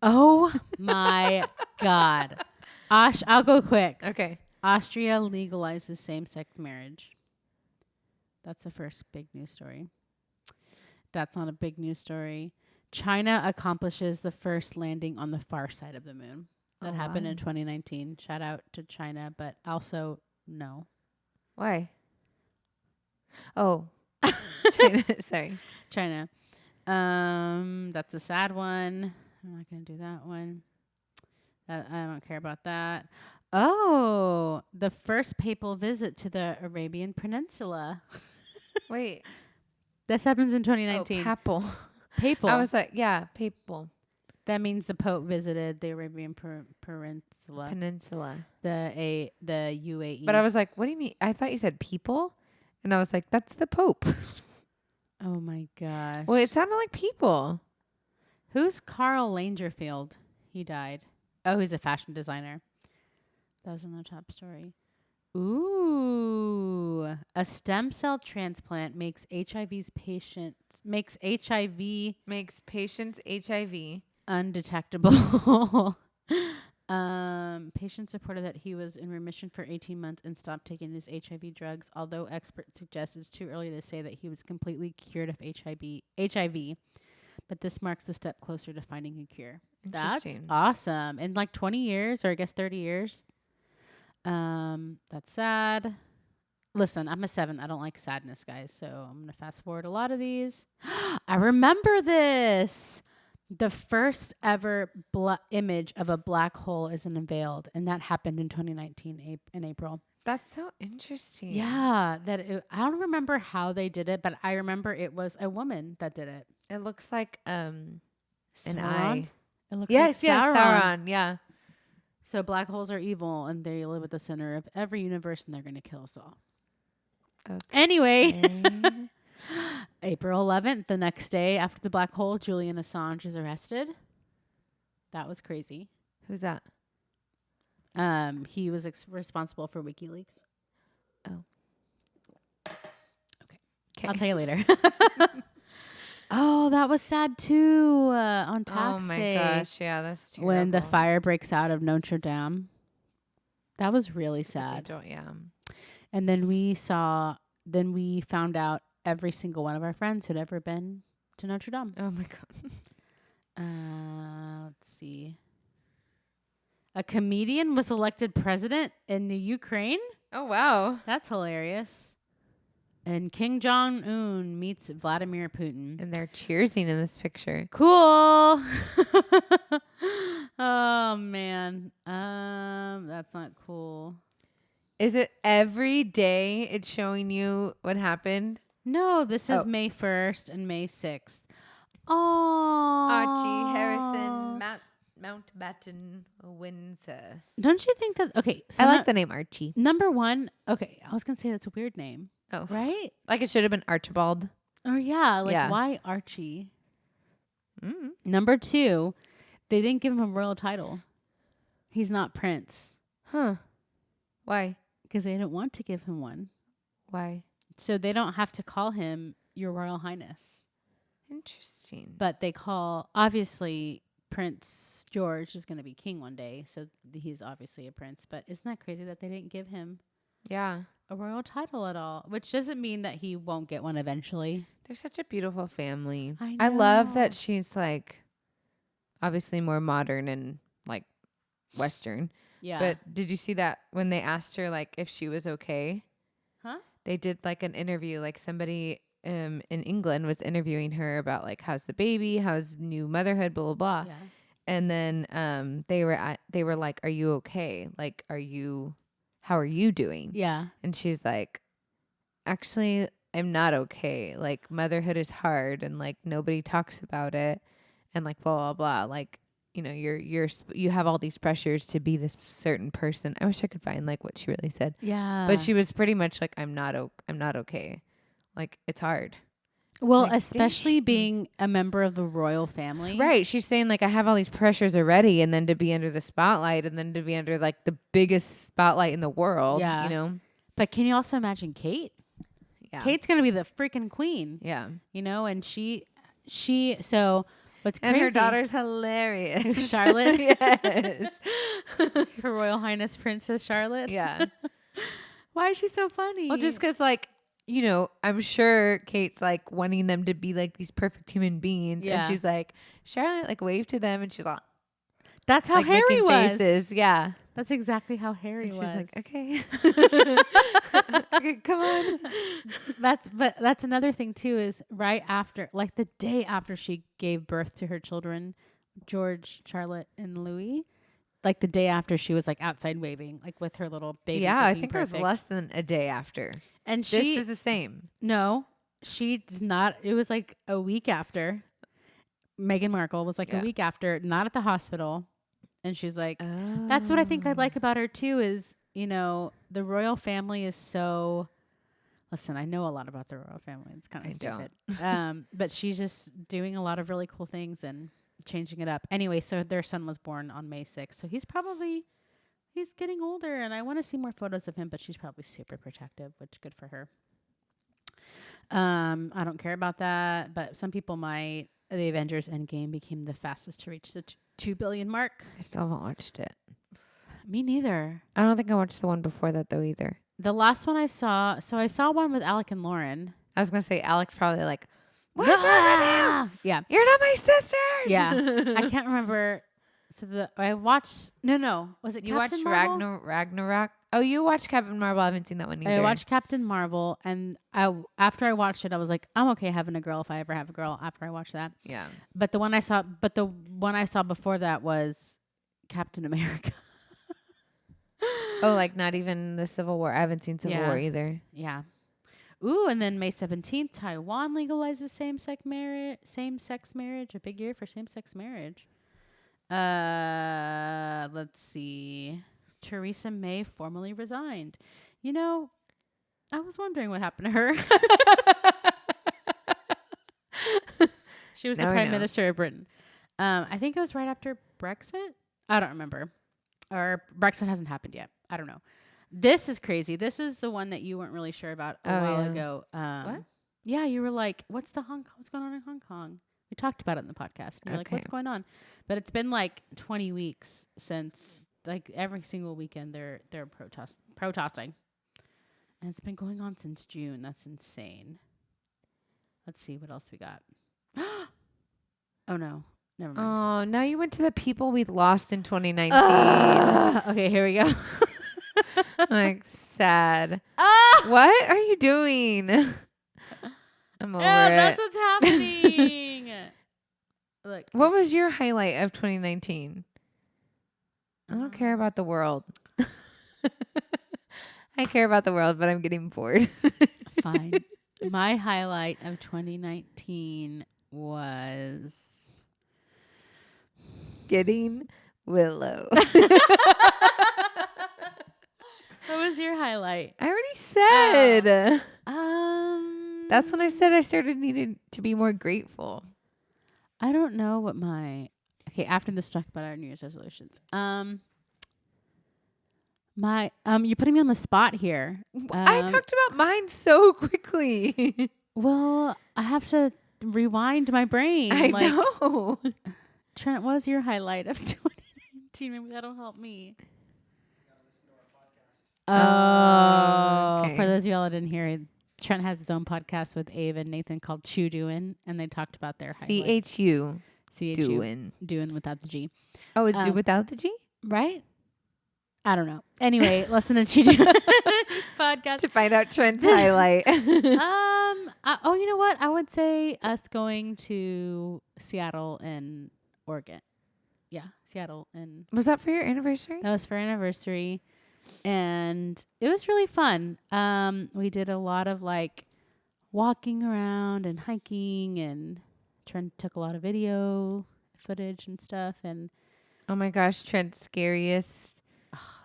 Oh my God. I'll go quick. Okay. Austria legalizes same-sex marriage. That's the first big news story. That's not a big news story. China accomplishes the first landing on the far side of the moon. That happened in 2019. Shout out to China, but also no. Why? Oh. China. Sorry. China. That's a sad one. I'm not going to do that one. I don't care about that. Oh, the first papal visit to the Arabian Peninsula. Wait. This happens in 2019. Oh, papal. Papal. I was like, yeah, papal. That means the Pope visited the Arabian Peninsula. The UAE. But I was like, what do you mean? I thought you said people. And I was like, that's the Pope. Oh my gosh. Well, it sounded like people. Who's Karl Lagerfeld? He died. Oh, he's a fashion designer. That was in the top story. Ooh. A stem cell transplant makes patients HIV undetectable. Patients reported that he was in remission for 18 months and stopped taking his HIV drugs, although experts suggest it's too early to say that he was completely cured of HIV. But this marks a step closer to finding a cure. That's awesome. In like 20 years, or I guess 30 years. That's sad. Listen, I'm a 7. I don't like sadness, guys. So I'm going to fast forward a lot of these. I remember this. The first ever image of a black hole is unveiled, and that happened in 2019 in April. That's so interesting. Yeah, I don't remember how they did it, but I remember it was a woman that did it. It looks like an Sauron? eye. It looks Yes, like Sauron. Sauron. Yeah. So black holes are evil, and they live at the center of every universe, and they're going to kill us all. Okay. Anyway, April 11th, the next day after the black hole, Julian Assange is arrested. That was crazy. Who's that? He was responsible for WikiLeaks. Oh. Okay. I'll tell you later. Oh, that was sad too. On tax day. Oh my gosh, yeah, that's terrible. When the fire breaks out of Notre Dame. That was really sad. Yeah. And then we found out every single one of our friends who'd ever been to Notre Dame. Oh my god. Let's see. A comedian was elected president in the Ukraine. Oh wow. That's hilarious. And Kim Jong-un meets Vladimir Putin. And they're cheersing in this picture. Cool. Oh man. That's not cool. Is it every day it's showing you what happened? No, this is May 1st and May 6th. Oh. Archie Harrison Mountbatten Windsor. Don't you think that okay, so I like the name Archie. Number one, okay, I was gonna say that's a weird name. Oh. Right? Like it should have been Archibald. Oh yeah, Yeah. Why Archie? Mm. Number two, they didn't give him a royal title. He's not prince. Huh. Why? Because they didn't want to give him one. Why? So they don't have to call him Your Royal Highness. Interesting. But they call, obviously, Prince George is going to be king one day. So he's obviously a prince. But isn't that crazy that they didn't give him Yeah. a royal title at all? Which doesn't mean that he won't get one eventually. They're such a beautiful family. I love know. that she's like obviously more modern and like Western. Yeah. But did you see that when they asked her like if she was okay? Huh? They did like an interview, like somebody in England was interviewing her about like how's the baby, how's new motherhood, blah blah blah. Yeah. And then they were like, are you okay? Like, how are you doing? Yeah. And she's like, actually, I'm not okay. Like, motherhood is hard and like nobody talks about it and like blah blah blah. Like, you know, you have all these pressures to be this certain person. I wish I could find like what she really said. Yeah. But she was pretty much like, I'm not okay. Like, it's hard. Well, like, especially being a member of the royal family. Right. She's saying like, I have all these pressures already, and then to be under the spotlight, and then to be under like the biggest spotlight in the world. Yeah. You know? But can you also imagine Kate? Yeah. Kate's going to be the freaking queen. Yeah. You know, and so what's crazy. And her daughter's hilarious. Charlotte? Yes. Her Royal Highness Princess Charlotte? Yeah. Why is she so funny? Well, just because, like, you know, I'm sure Kate's like wanting them to be like these perfect human beings. Yeah. And she's like, Charlotte, like, wave to them. And she's like, that's how like Harry making was. faces. Yeah. That's exactly how Harry And was. she's like, okay. Okay, come on. That's another thing too, is right after, like the day after she gave birth to her children, George, Charlotte, and Louis, like the day after she was like outside waving, like with her little baby. Yeah, I looking think perfect. it was less than a day after. And This is the same. No, she does not. It was like a week after. Meghan Markle was like a week after, not at the hospital. And she's like, that's what I think I like about her too, is, you know, the royal family is so, listen, I know a lot about the royal family. It's kind of stupid. But she's just doing a lot of really cool things and changing it up. Anyway, so their son was born on May 6th. So he's getting older, and I want to see more photos of him, but she's probably super protective, which good for her. I don't care about that, but some people might. The Avengers Endgame became the fastest to reach the 2 billion mark. I still haven't watched it. Me neither. I don't think I watched the one before that though either. The last one I saw one with Alec and Lauren. I was gonna say Alex probably like, what's wrong with you? Yeah. You're not my sisters. Yeah. I can't remember. So I watched. No. Was it You Captain watched Marvel? Ragnarok? Oh, you watched Captain Marvel. I haven't seen that one either. I watched Captain Marvel, and after I watched it, I was like, I'm okay having a girl if I ever have a girl. After I watched that, Yeah. but the one I saw before that was Captain America. Oh, like not even the Civil War. I haven't seen Civil War either. Yeah. Ooh, and then May 17th, Taiwan legalizes same-sex marriage. Same-sex marriage, a big year for same-sex marriage. Let's see. Theresa May formally resigned. You know, I was wondering what happened to her. She was the prime minister of Britain. I think it was right after Brexit. I don't remember. Or Brexit hasn't happened yet. I don't know. This is crazy. This is the one that you weren't really sure about a while ago. What? Yeah, you were like, what's going on in Hong Kong? We talked about it in the podcast. You're like, what's going on? But it's been like 20 weeks since, like, every single weekend they're protesting. And it's been going on since June. That's insane. Let's see what else we got. Oh no. Never mind. Oh, now you went to the people we lost in 2019. Okay, here we go. Like, sad. What are you doing? I'm over it. That's what's happening. Look. What was your highlight of 2019? I don't care about the world. I care about the world, but I'm getting bored. Fine. My highlight of 2019 was getting Willow. What was your highlight? I already said. That's That's when I said I started needing to be more grateful. I don't know what my... Okay, after this, talk about our New Year's resolutions. You're putting me on the spot here. I talked about mine so quickly. Well, I have to rewind my brain. I know. Trent, what was your highlight of 2019? Maybe that'll help me. Okay. For those of y'all that didn't hear it, Trent has his own podcast with Abe and Nathan called Chew Doin', and they talked about their highlight. CHU. Doin'. Doin' without the G. Oh, it's without the G? Right? I don't know. Anyway, listen to Chew Doin' podcast. To find out Trent's highlight. You know what? I would say us going to Seattle and Oregon. Yeah, Seattle and... Was that for your anniversary? That was for anniversary. And it was really fun. We did a lot of like walking around and hiking, and Trent took a lot of video footage and stuff. And oh my gosh, Trent's scariest.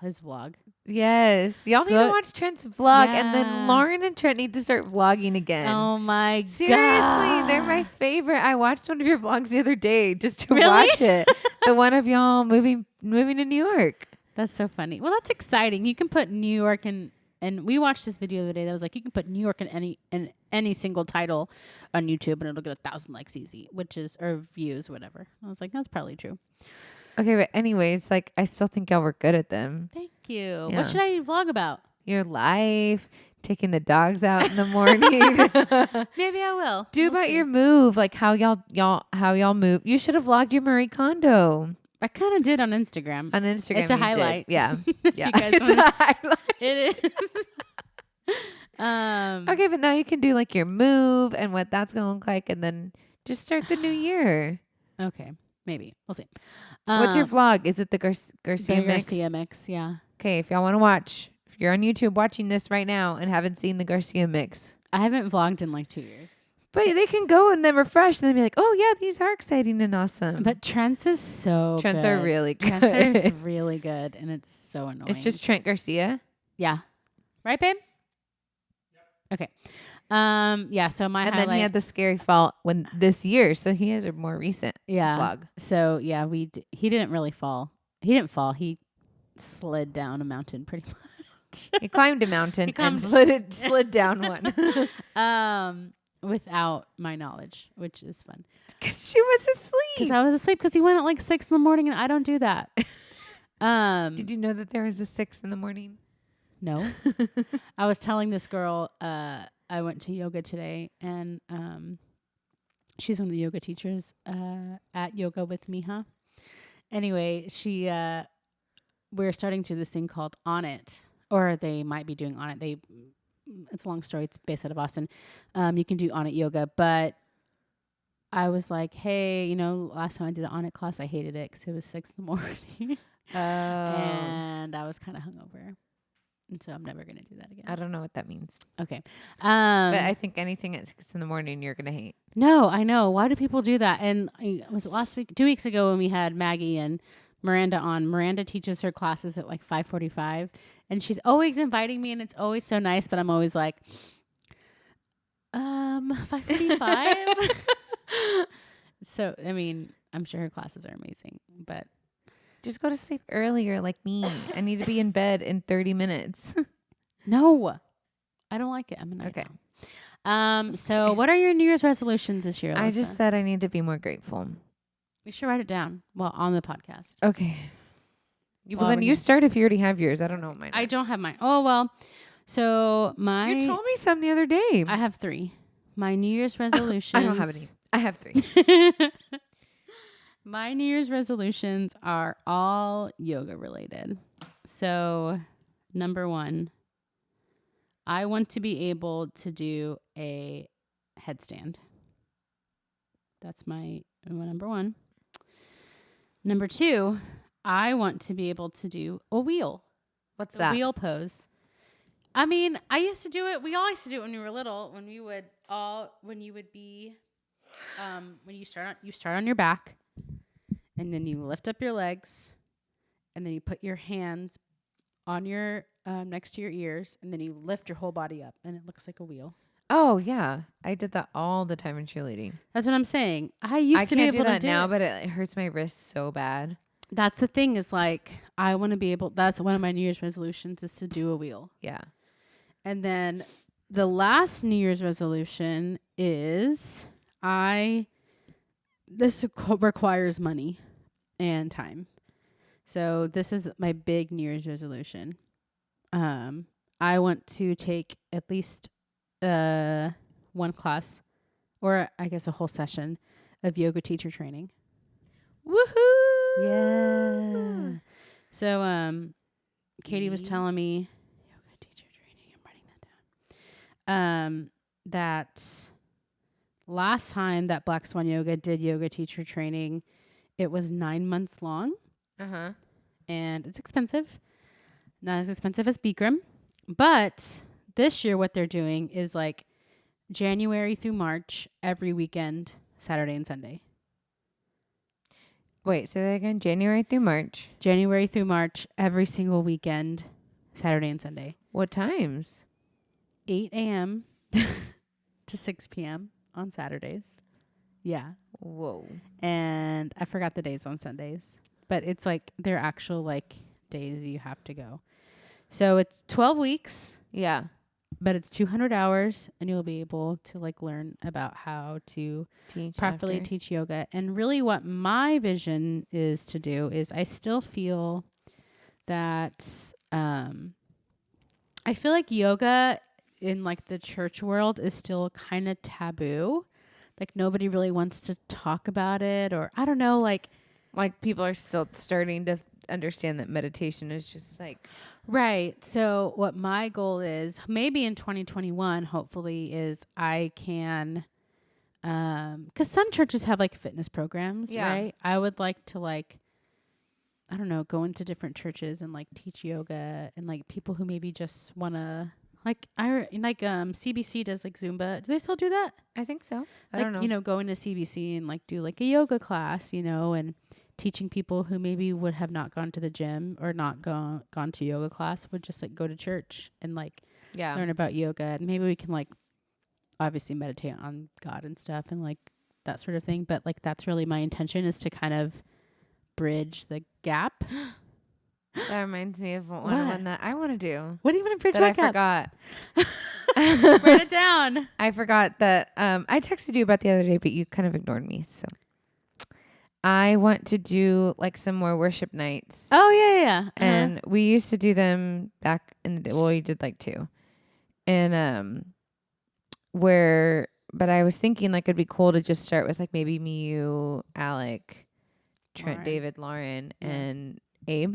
His vlog. Yes. Y'all need to watch Trent's vlog. Yeah. And then Lauren and Trent need to start vlogging again. Oh my God. Seriously, they're my favorite. I watched one of your vlogs the other day just to watch it. The one of y'all moving to New York. That's so funny. Well, that's exciting. You can put New York and we watched this video the other day that was like, you can put New York in any single title on YouTube and it'll get 1,000 likes easy, or views, whatever. I was like, that's probably true. Okay, but anyways, like, I still think y'all were good at them. Thank you. Yeah. What should I vlog about? Your life, taking the dogs out in the morning. Maybe I will. We'll about see. Your move, like how y'all move. You should have vlogged your Marie Kondo. I kind of did on Instagram. It's a highlight. Yeah. Yeah. You guys it's a highlight. It is. Okay, but now you can do like your move and what that's going to look like, and then just start the new year. Okay. Maybe. We'll see. What's your vlog? Is it the Garcia mix? Garcia mix, yeah. Okay, if y'all want to watch, if you're on YouTube watching this right now and haven't seen the Garcia mix. I haven't vlogged in like 2 years. But they can go and then refresh and then be like, oh, yeah, these are exciting and awesome. But Trent's is so Trent's good. Are really good. Trent's are really good, and it's so annoying. It's just Trent Garcia? Yeah. Right, babe? Yep. Okay. Yeah, so my highlight. And then he had the scary fall this year, so he has a more recent vlog. So, yeah, he didn't really fall. He didn't fall. He slid down a mountain pretty much. He climbed a mountain and slid down one. Without my knowledge, which is fun. Because she was asleep. Because I was asleep because he went at like 6 in the morning and I don't do that. Did you know that there was a 6 in the morning? No. I was telling this girl, I went to yoga today and she's one of the yoga teachers at Yoga with Miha. Anyway, we're starting to do this thing called On It, or they might be doing on it. It's a long story. It's based out of Boston. You can do on it yoga, but I was like, hey, last time I did an on it class, I hated it because it was 6 a.m. And I was kind of hungover. And so I'm never going to do that again. I don't know what that means. Okay. But I think anything at 6 a.m. you're going to hate. No, I know. Why do people do that? And was it last week, 2 weeks ago when we had Maggie and Miranda on? Miranda teaches her classes at like 5:45. And she's always inviting me and it's always so nice. But I'm always like, 5:45? So, I mean, I'm sure her classes are amazing. But just go to sleep earlier like me. I need to be in bed in 30 minutes. No, I don't like it. I'm a night owl. So what are your New Year's resolutions this year, Alyssa? I just said I need to be more grateful. We should write it down. Well, on the podcast. Okay. Well, then you start if you already have yours. I don't know what mine. I don't have mine. Oh, well. So you told me some the other day. I have 3. My New Year's resolutions. I don't have any. I have 3. My New Year's resolutions are all yoga related. So, number 1, I want to be able to do a headstand. That's my number 1. Number 2, I want to be able to do a wheel. What's that? Wheel pose. I mean, I used to do it. We all used to do it when we were little. When you start on your back, and then you lift up your legs, and then you put your hands on your next to your ears, and then you lift your whole body up, and it looks like a wheel. Oh yeah, I did that all the time in cheerleading. That's what I'm saying. I used to be able to do that now, but it hurts my wrists so bad. That's the thing. Is like I want to be able. That's one of my New Year's resolutions is to do a wheel. Yeah, and then the last New Year's resolution is this requires money and time. So this is my big New Year's resolution. I want to take at least one class, or I guess a whole session of yoga teacher training. Woohoo! Yeah. So Katie was telling me yoga teacher training. I'm writing that down. That last time that Black Swan Yoga did yoga teacher training, it was 9 months long. And it's expensive. Not as expensive as Bikram. But this year what they're doing is like January through March, every weekend, Saturday and Sunday. Wait, say that again. January through March. January through March, every single weekend, Saturday and Sunday. What times? 8 a.m. to 6 p.m. on Saturdays. Yeah. Whoa. And I forgot the days on Sundays. But it's like their actual like days you have to go. So it's 12 weeks. Yeah. But it's 200 hours and you'll be able to like learn about how to properly teach yoga. And really what my vision is to do is I still feel that I feel like yoga in like the church world is still kind of taboo. Like nobody really wants to talk about it, or I don't know, like people are still starting to understand that meditation is just like right. So what my goal is, maybe in 2021, hopefully, is I can, because some churches have like fitness programs, right? I would like to like, I don't know, go into different churches and like teach yoga, and like people who maybe just want to CBC does like Zumba. Do they still do that? I think so. I like, don't know. You know, go into CBC and like do like a yoga class, you know, and teaching people who maybe would have not gone to the gym or not gone to yoga class would just like go to church and like learn about yoga. And maybe we can like obviously meditate on God and stuff and like that sort of thing. But like that's really my intention, is to kind of bridge the gap. That reminds me of one that I want to do. What do you want to bridge that gap? I forgot. Write it down. I forgot that I texted you about the other day, but you kind of ignored me. So I want to do like some more worship nights. Oh, yeah. Uh-huh. And we used to do them back in the day. Well, we did like 2. And but I was thinking like it'd be cool to just start with like maybe me, you, Alec, Trent, Lauren. David, Lauren, and Abe.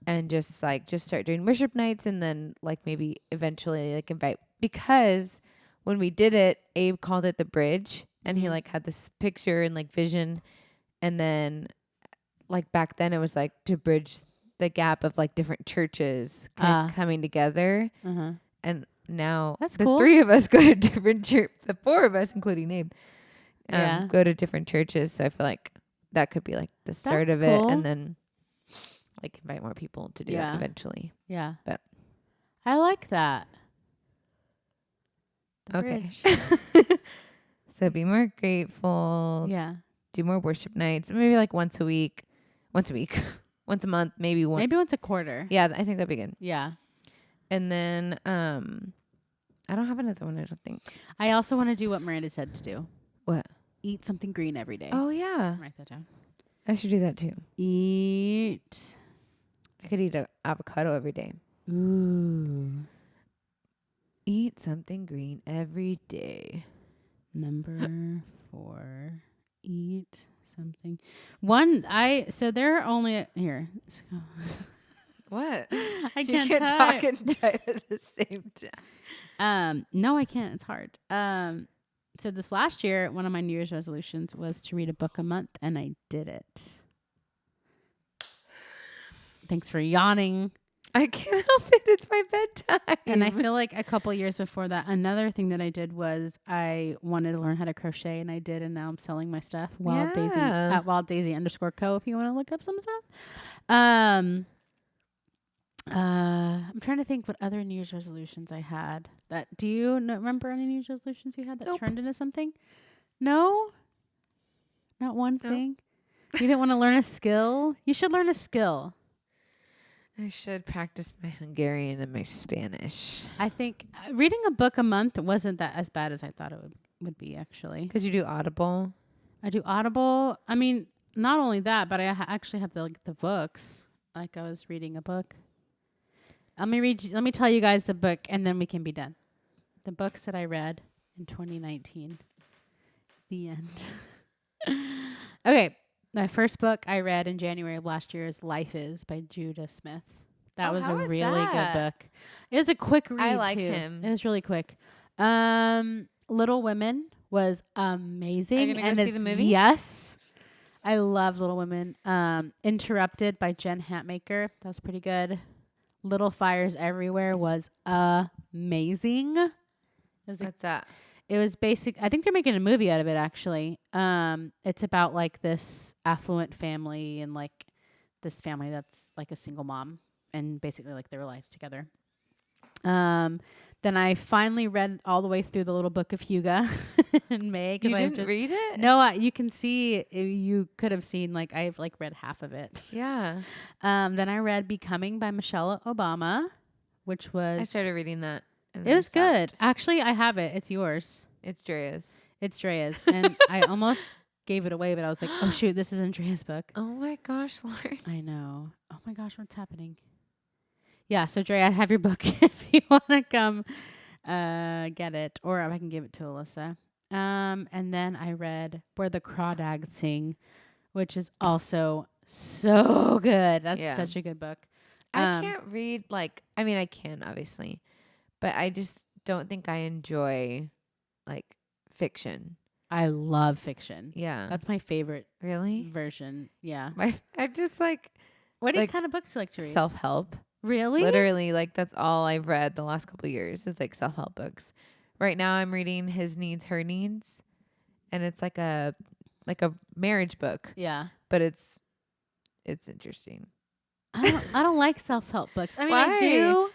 and just start doing worship nights, and then like maybe eventually like invite, because when we did it, Abe called it the bridge, and he like had this picture and like vision, and then like back then it was like to bridge the gap of like different churches coming together, and now That's the cool. 3 of us go to different church, the 4 of us including Abe Yeah. go to different churches, so I feel like that could be like the start That's of cool. it, and then like invite more people to do that eventually. Yeah. But I like that. The okay. bridge. So be more grateful. Yeah. Do more worship nights. Maybe like once a week. Once a month, maybe one. Maybe once a quarter. Yeah, I think that'd be good. Yeah. And then I don't have another one, I don't think. I also want to do what Miranda said to do. What? Eat something green every day. Oh yeah. Write that down. I should do that too. Eat. I could eat an avocado every day. Ooh. Eat something green every day. Number 4. Eat something. So there are only here. What? I You can't can't type. talk and type at the same time. No, I can't. It's hard. So this last year, one of my New Year's resolutions was to read a book a month, and I did it. Thanks for yawning. I can't help it. It's my bedtime. And I feel like a couple years before that, another thing that I did was I wanted to learn how to crochet, and I did, and now I'm selling my stuff. Daisy at _co if you want to look up some stuff. I'm trying to think what other New Year's resolutions I had. Do you remember any New Year's resolutions you had that turned into something? No? Not one thing? You didn't want to learn a skill? You should learn a skill. I should practice my Hungarian and my Spanish. I think reading a book a month wasn't that as bad as I thought it would be, actually. Because you do Audible? I do Audible. I mean, not only that, but I actually have the books. Like I was reading a book. Let me tell you guys the book, and then we can be done. The books that I read in 2019. The end. Okay. My first book I read in January of last year is Life Is by Judah Smith. That was a really good book. It was a quick read. I like too. him. It was really quick. Little Women was amazing. Are you gonna go see the movie? Yes. I love Little Women. Interrupted by Jen Hatmaker. That was pretty good. Little Fires Everywhere was amazing. What's that? It was basic. I think they're making a movie out of it, actually. It's about like this affluent family and like this family that's like a single mom and basically like their lives together. Then I finally read all the way through the Little Book of Hugo in May. You didn't read it? No, you can see. You could have seen like I've like read half of it. Yeah. Then I read Becoming by Michelle Obama, which was. I started reading that. It was good. Actually, I have it. It's yours. It's Drea's. It's Drea's. And I almost gave it away, but I was like, oh, shoot, this is Andrea's book. Oh, my gosh, Lauren. I know. Oh, my gosh, what's happening? Yeah, so Drea, I have your book if you want to come get it. Or I can give it to Alyssa. And then I read Where the Crawdads Sing, which is also so good. That's such a good book. I can't read, I can, obviously. But I just don't think I enjoy, fiction. I love fiction. Yeah. That's my favorite version. Yeah. I just, what kind of books do you like to read? Self-help. Really? Literally, that's all I've read the last couple of years is, self-help books. Right now, I'm reading His Needs, Her Needs. And it's like a marriage book. Yeah. But it's interesting. I don't like self-help books. I mean, Why? I do.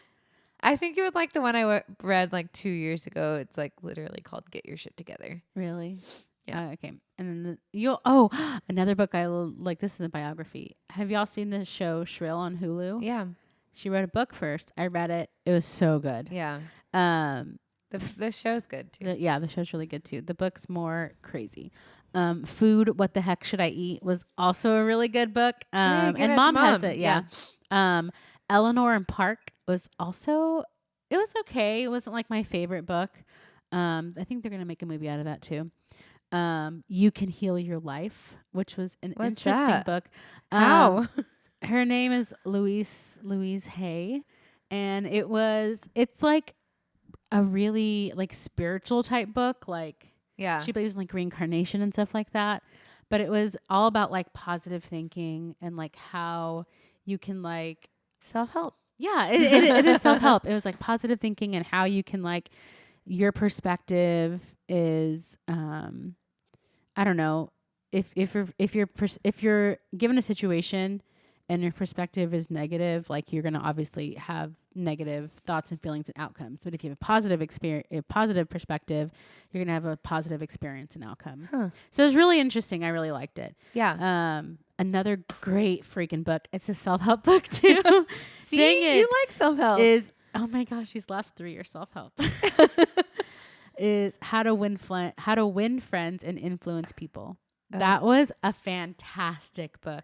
I think you would like the one I read 2 years ago. It's literally called Get Your Shit Together. Really? Yeah. Okay. And then another book I like. This is a biography. Have y'all seen the show Shrill on Hulu? Yeah. She wrote a book first. I read it. It was so good. Yeah. The show's good too. The show's really good too. The book's more crazy. Food, What the Heck Should I Eat was also a really good book. And Mom has it. Yeah. Eleanor and Park was also, it was okay. It wasn't my favorite book. I think they're going to make a movie out of that too. You Can Heal Your Life, which was an interesting book. How? Her name is Louise Hay, and it's like a really like spiritual type book. Like Yeah. she believes in like reincarnation and stuff like that. But it was all about like positive thinking and like how you can like Self-help. yeah, it is self-help. It was like positive thinking and how you can like your perspective is I don't know, if you're given a situation and your perspective is negative, like you're going to obviously have negative thoughts and feelings and outcomes. But if you have a positive perspective, you're going to have a positive experience and outcome. Huh. So it was really interesting. I really liked it. Yeah. Another great freaking book. It's a self-help book too. See, Dang it. you like self-help. Oh my gosh, these last 3 are self-help. Is how to win friends and influence people. That was a fantastic book.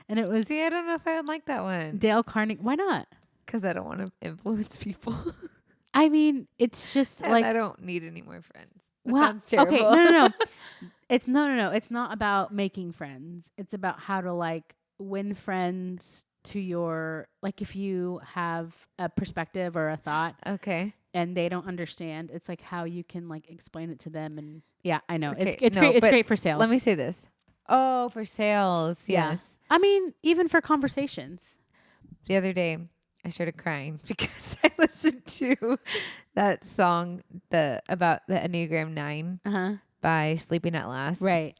And it was See, I don't know if I would like that one. Dale Carnegie. Why not? Because I don't want to influence people. I mean, it's just and like I don't need any more friends. That well, sounds terrible. okay, no. It's no. It's not about making friends. It's about how to like win friends to your like if you have a perspective or a thought. Okay. And they don't understand. It's like how you can like explain it to them. And yeah, I know Okay, it's great. It's great for sales. Let me say this. Oh, for sales. Yeah. Yes. I mean, even for conversations. The other day, I started crying because I listened to that song about the Enneagram 9 by Sleeping at Last. Right.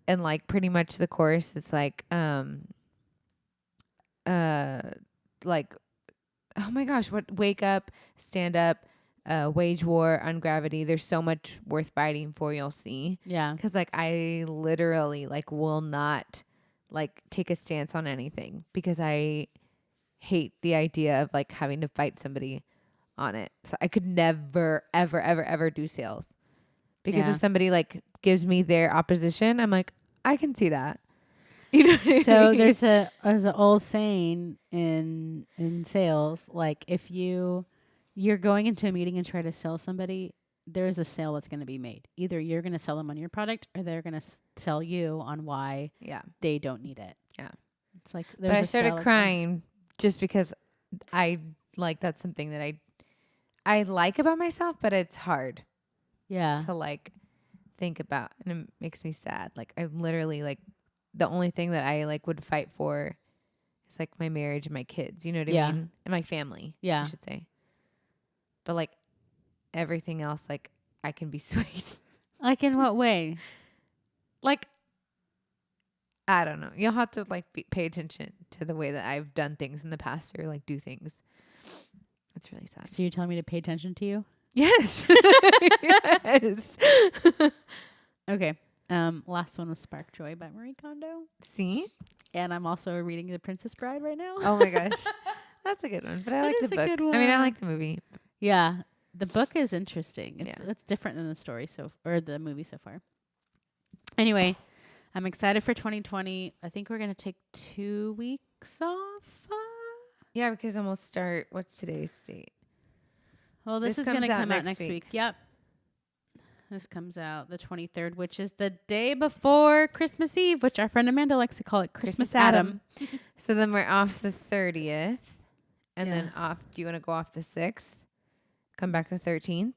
And like pretty much the chorus is like like oh my gosh, what wake up, stand up, wage war on gravity. There's so much worth fighting for, you'll see. Yeah. Because like I literally like will not like take a stance on anything because I hate the idea of like having to fight somebody on it. So I could never, ever, ever, ever do sales. Because if somebody like gives me their opposition, I'm like, I can see that. You know what I So mean? there's an old saying in sales, like if you're going into a meeting and try to sell somebody, there's a sale that's going to be made. Either you're going to sell them on your product or they're going to sell you on why they don't need it. Yeah. It's like but I started crying just because I like that's something that I like about myself, but it's hard. Yeah. To like think about, and it makes me sad. Like I'm literally like the only thing that I like would fight for is like my marriage and my kids, you know what I mean? And my family, I should say. But like everything else, like I can be swayed. Like in what way? Like, I don't know. You'll have to like pay attention to the way that I've done things in the past or like do things. It's really sad. So you're telling me to pay attention to you? Yes. Yes. Okay. Last one was Spark Joy by Marie Kondo. See? And I'm also reading The Princess Bride right now. Oh my gosh. That's a good one. But I like the book. I mean, I like the movie. Yeah. The book is interesting. It's different than the story or the movie so far. Anyway, I'm excited for 2020. I think we're going to take 2 weeks off. Yeah, because then we'll start. What's today's date? Well, this is going to come out next week. Yep. This comes out the 23rd, which is the day before Christmas Eve, which our friend Amanda likes to call it Christmas Adam. So then we're off the 30th. And then off. Do you want to go off the 6th? Come back the 13th?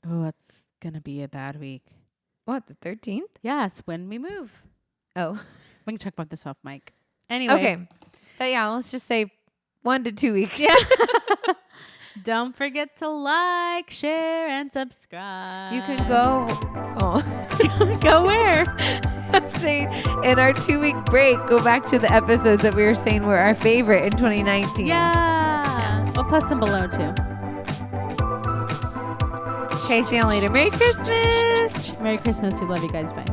Oh, that's going to be a bad week. What, the 13th? Yeah, it's when we move. Oh. We can talk about this off mic. Anyway. Okay. But yeah, let's just say 1 to 2 weeks. Yeah. Don't forget to like, share, and subscribe. You can go. Oh. Go where? I'm saying in our 2-week break, go back to the episodes that we were saying were our favorite in 2019. Yeah. We'll post them below too. Okay, see you later. Merry Christmas. Merry Christmas. We love you guys. Bye.